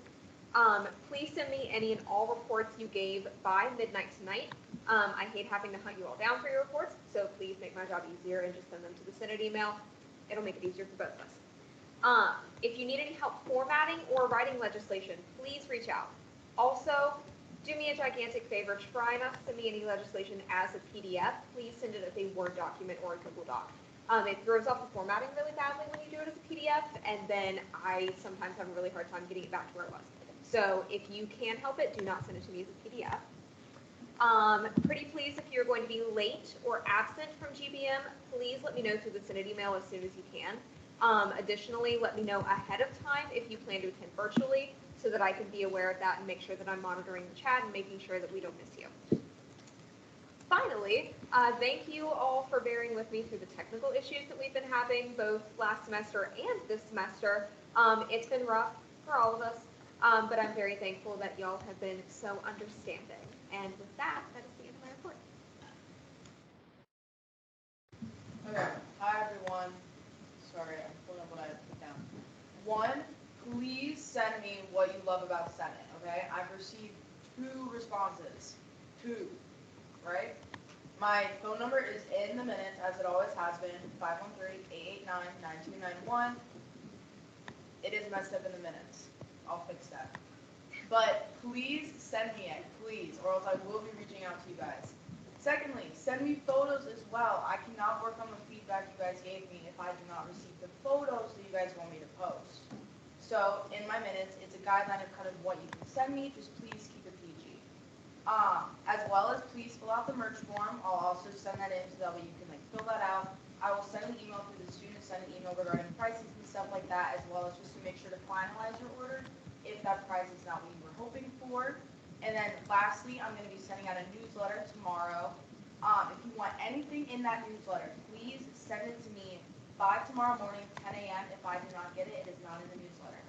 Please send me any and all reports you gave by midnight tonight. I hate having to hunt you all down for your reports, so please make my job easier and just send them to the Senate email. It'll make it easier for both of us. If you need any help formatting or writing legislation, please reach out. Also, do me a gigantic favor, try not to send me any legislation as a PDF. Please send it as a Word document or a Google Doc. It throws off the formatting really badly when you do it as a PDF, and then I sometimes have a really hard time getting it back to where it was. So if you can help it, do not send it to me as a PDF. Pretty please, if you're going to be late or absent from GBM, please let me know through the Senate email as soon as you can. Additionally, let me know ahead of time if you plan to attend virtually so that I can be aware of that and make sure that I'm monitoring the chat and making sure that we don't miss you. Finally, thank you all for bearing with me through the technical issues that we've been having both last semester and this semester. It's been rough for all of us, but I'm very thankful that y'all have been so understanding. And with that, that is the end of my report. Okay, hi everyone. Sorry, I'm pulling up what I put down. One, please send me what you love about Senate, okay? I've received 2 responses. 2, right? My phone number is in the minutes, as it always has been, 513-889-9291. It is messed up in the minutes. I'll fix that. But please send me it, please, or else I will be reaching out to you guys. Secondly, send me photos as well. I cannot work on the feedback you guys gave me if I do not receive the photos that you guys want me to post. So in my minutes, it's a guideline of kind of what you can send me. Just please keep it PG. As well as please fill out the merge form. I'll also send that in so that way you can fill that out. I will send an email to the students, send an email regarding prices and stuff like that, as well as just to make sure to finalize your order if that price is not what you were hoping for. And then lastly, I'm going to be sending out a newsletter tomorrow. If you want anything in that newsletter, please send it to me by tomorrow morning, 10 a.m. If I do not get it, it is not in the newsletter.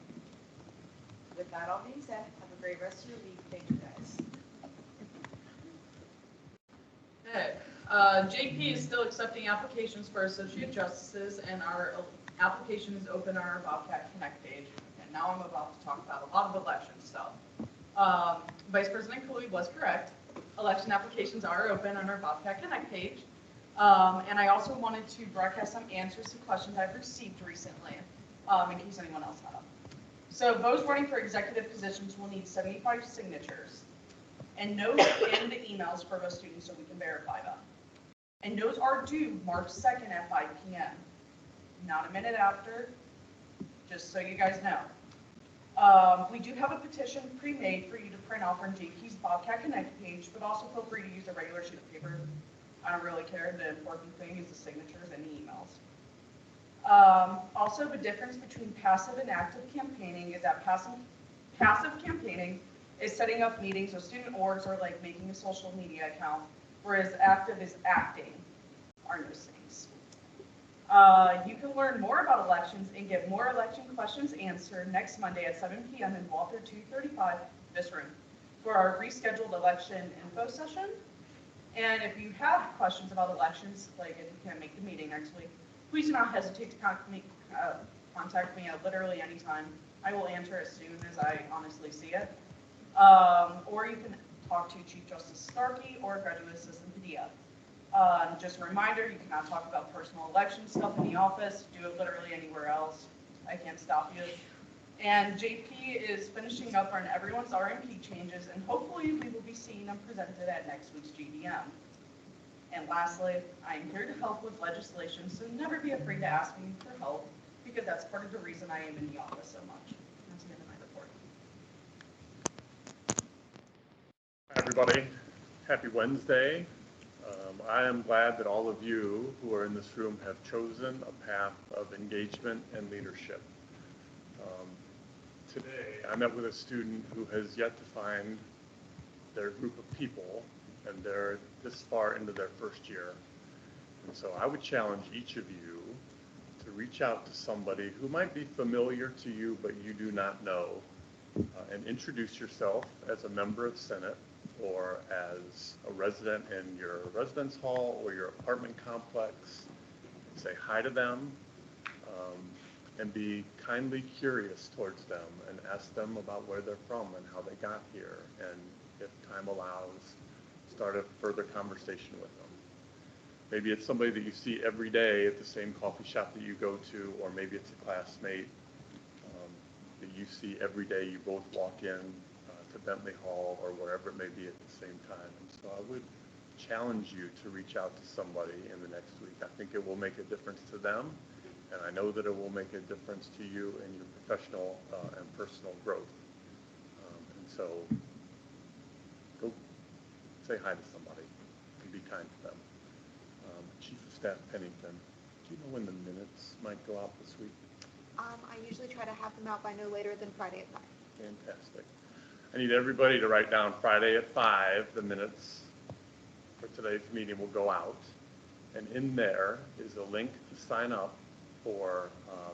With that all being said, have a great rest of your week. Thank you guys. Okay, JP is still accepting applications for associate justices, and our application is open on our Bobcat Connect page. And now I'm about to talk about a lot of election stuff. Vice President Cooley was correct. Election applications are open on our Bobcat Connect page. And I also wanted to broadcast some answers to questions I've received recently, in case anyone else had them. So those running for executive positions will need 75 signatures. And notes in the emails for those students so we can verify them. And those are due March 2nd at 5 p.m. Not a minute after, just so you guys know. We do have a petition pre-made for you to print off on JP's Bobcat Connect page, but also feel free to use a regular sheet of paper. I don't really care. The important thing is the signatures and the emails. Also, the difference between passive and active campaigning is that passive campaigning is setting up meetings with student orgs or like making a social media account, whereas active is acting on those things. You can learn more about elections and get more election questions answered next Monday at 7 p.m. in Walter 235, this room, for our rescheduled election info session. And if you have questions about elections, like if you can't make the meeting next week, please do not hesitate to contact me at literally any time. I will answer as soon as I honestly see it. Or you can talk to Chief Justice Starkey or Graduate Assistant Padilla. Just a reminder, you cannot talk about personal election stuff in the office. Do it literally anywhere else. I can't stop you. And JP is finishing up on everyone's RMP changes, and hopefully we will be seeing them presented at next week's GDM. And lastly, I am here to help with legislation, so never be afraid to ask me for help, because that's part of the reason I am in the office so much. That's the end of my report. Everybody, happy Wednesday. I am glad that all of you who are in this room have chosen a path of engagement and leadership. Today, I met with a student who has yet to find their group of people, and they're this far into their first year. And so I would challenge each of you to reach out to somebody who might be familiar to you, but you do not know, and introduce yourself as a member of Senate or as a resident in your residence hall or your apartment complex. Say hi to them. and be kindly curious towards them and ask them about where they're from and how they got here. And if time allows, start a further conversation with them. Maybe it's somebody that you see every day at the same coffee shop that you go to, or maybe it's a classmate that you see every day. You both walk in to Bentley Hall or wherever it may be at the same time. And so I would challenge you to reach out to somebody in the next week. I think it will make a difference to them, and I know that it will make a difference to you in your professional and personal growth. And so go say hi to somebody and be kind to them. Chief of Staff Pennington, do you know when the minutes might go out this week? I usually try to have them out by no later than Friday at 5. Fantastic. I need everybody to write down Friday at 5. The minutes for today's meeting will go out. And in there is a link to sign up for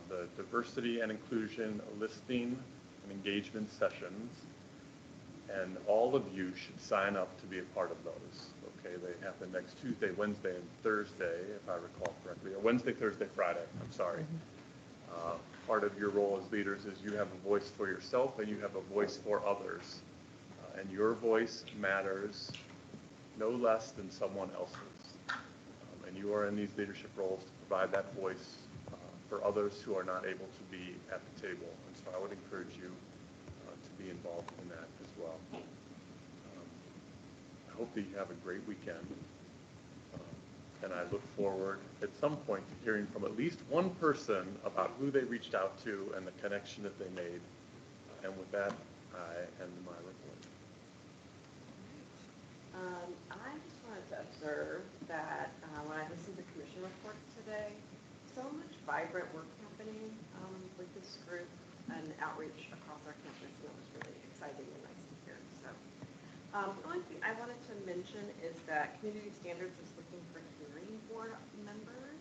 the diversity and inclusion listening and engagement sessions. And all of you should sign up to be a part of those. Okay, they happen next Tuesday, Wednesday, and Thursday, if I recall correctly, or Wednesday, Thursday, Friday, I'm sorry. Part of your role as leaders is you have a voice for yourself and you have a voice for others. And your voice matters no less than someone else's. And you are in these leadership roles to provide that voice for others who are not able to be at the table. And so I would encourage you to be involved in that as well. I hope that you have a great weekend. And I look forward at some point to hearing from at least one person about who they reached out to and the connection that they made. And with that, I end my report. I just wanted to observe that when I listened to commission reports today, so much vibrant work happening with this group and outreach across our campus. And it was really exciting and nice to hear. So the only thing I wanted to mention is that Community Standards is looking for hearing board members.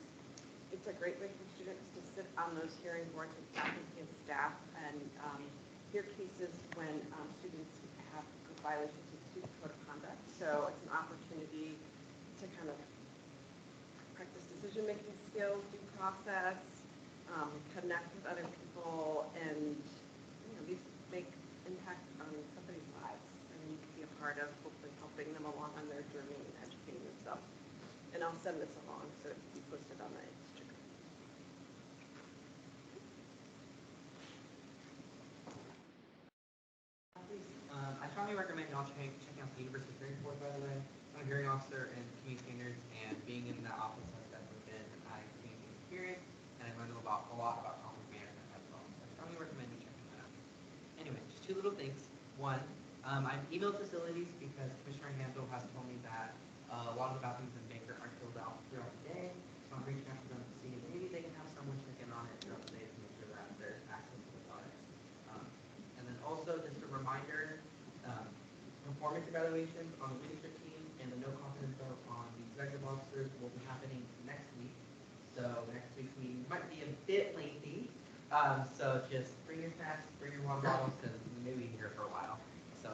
It's a great way for students to sit on those hearing boards with faculty and staff and hear cases when students have violations of student code of conduct. So it's an opportunity to kind of practice decision-making skills, due process, connect with other people, and make impact on somebody's lives. And you can be a part of hopefully helping them along on their journey and educating themselves. And I'll send this along so it can be posted on the Instagram. I strongly recommend y'all checking out the University Hearing Board, by the way. I'm a hearing officer in community standards, and being in that office has definitely been my community experience, and I learned a lot about conflict management as well. So I strongly recommend you checking that out. Anyway, just two little things. One, I've emailed facilities because Commissioner Handel has told me that a lot of the bathrooms in Baker aren't filled out throughout the day, so I'm reaching out to them to see if maybe they can have someone check in on it throughout the day to make sure that there's access to the products. And then also, just a reminder, performance evaluations on the leadership team and the no confidence vote on the executive officers will be happening next week. So next week's meeting might be a bit lengthy. So just bring your snacks, bring your water bottles, and maybe be here for a while. So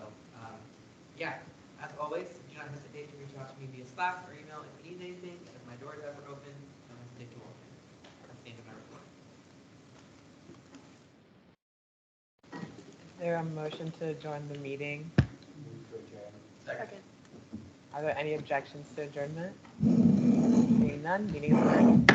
yeah, as always, do not hesitate to reach out to me via Slack or email if you need anything. If my door is ever open, don't hesitate to walk in. That's the end of my report. Is there a motion to join the meeting? Second. Are there any objections to adjournment? Seeing none, meeting is adjourned.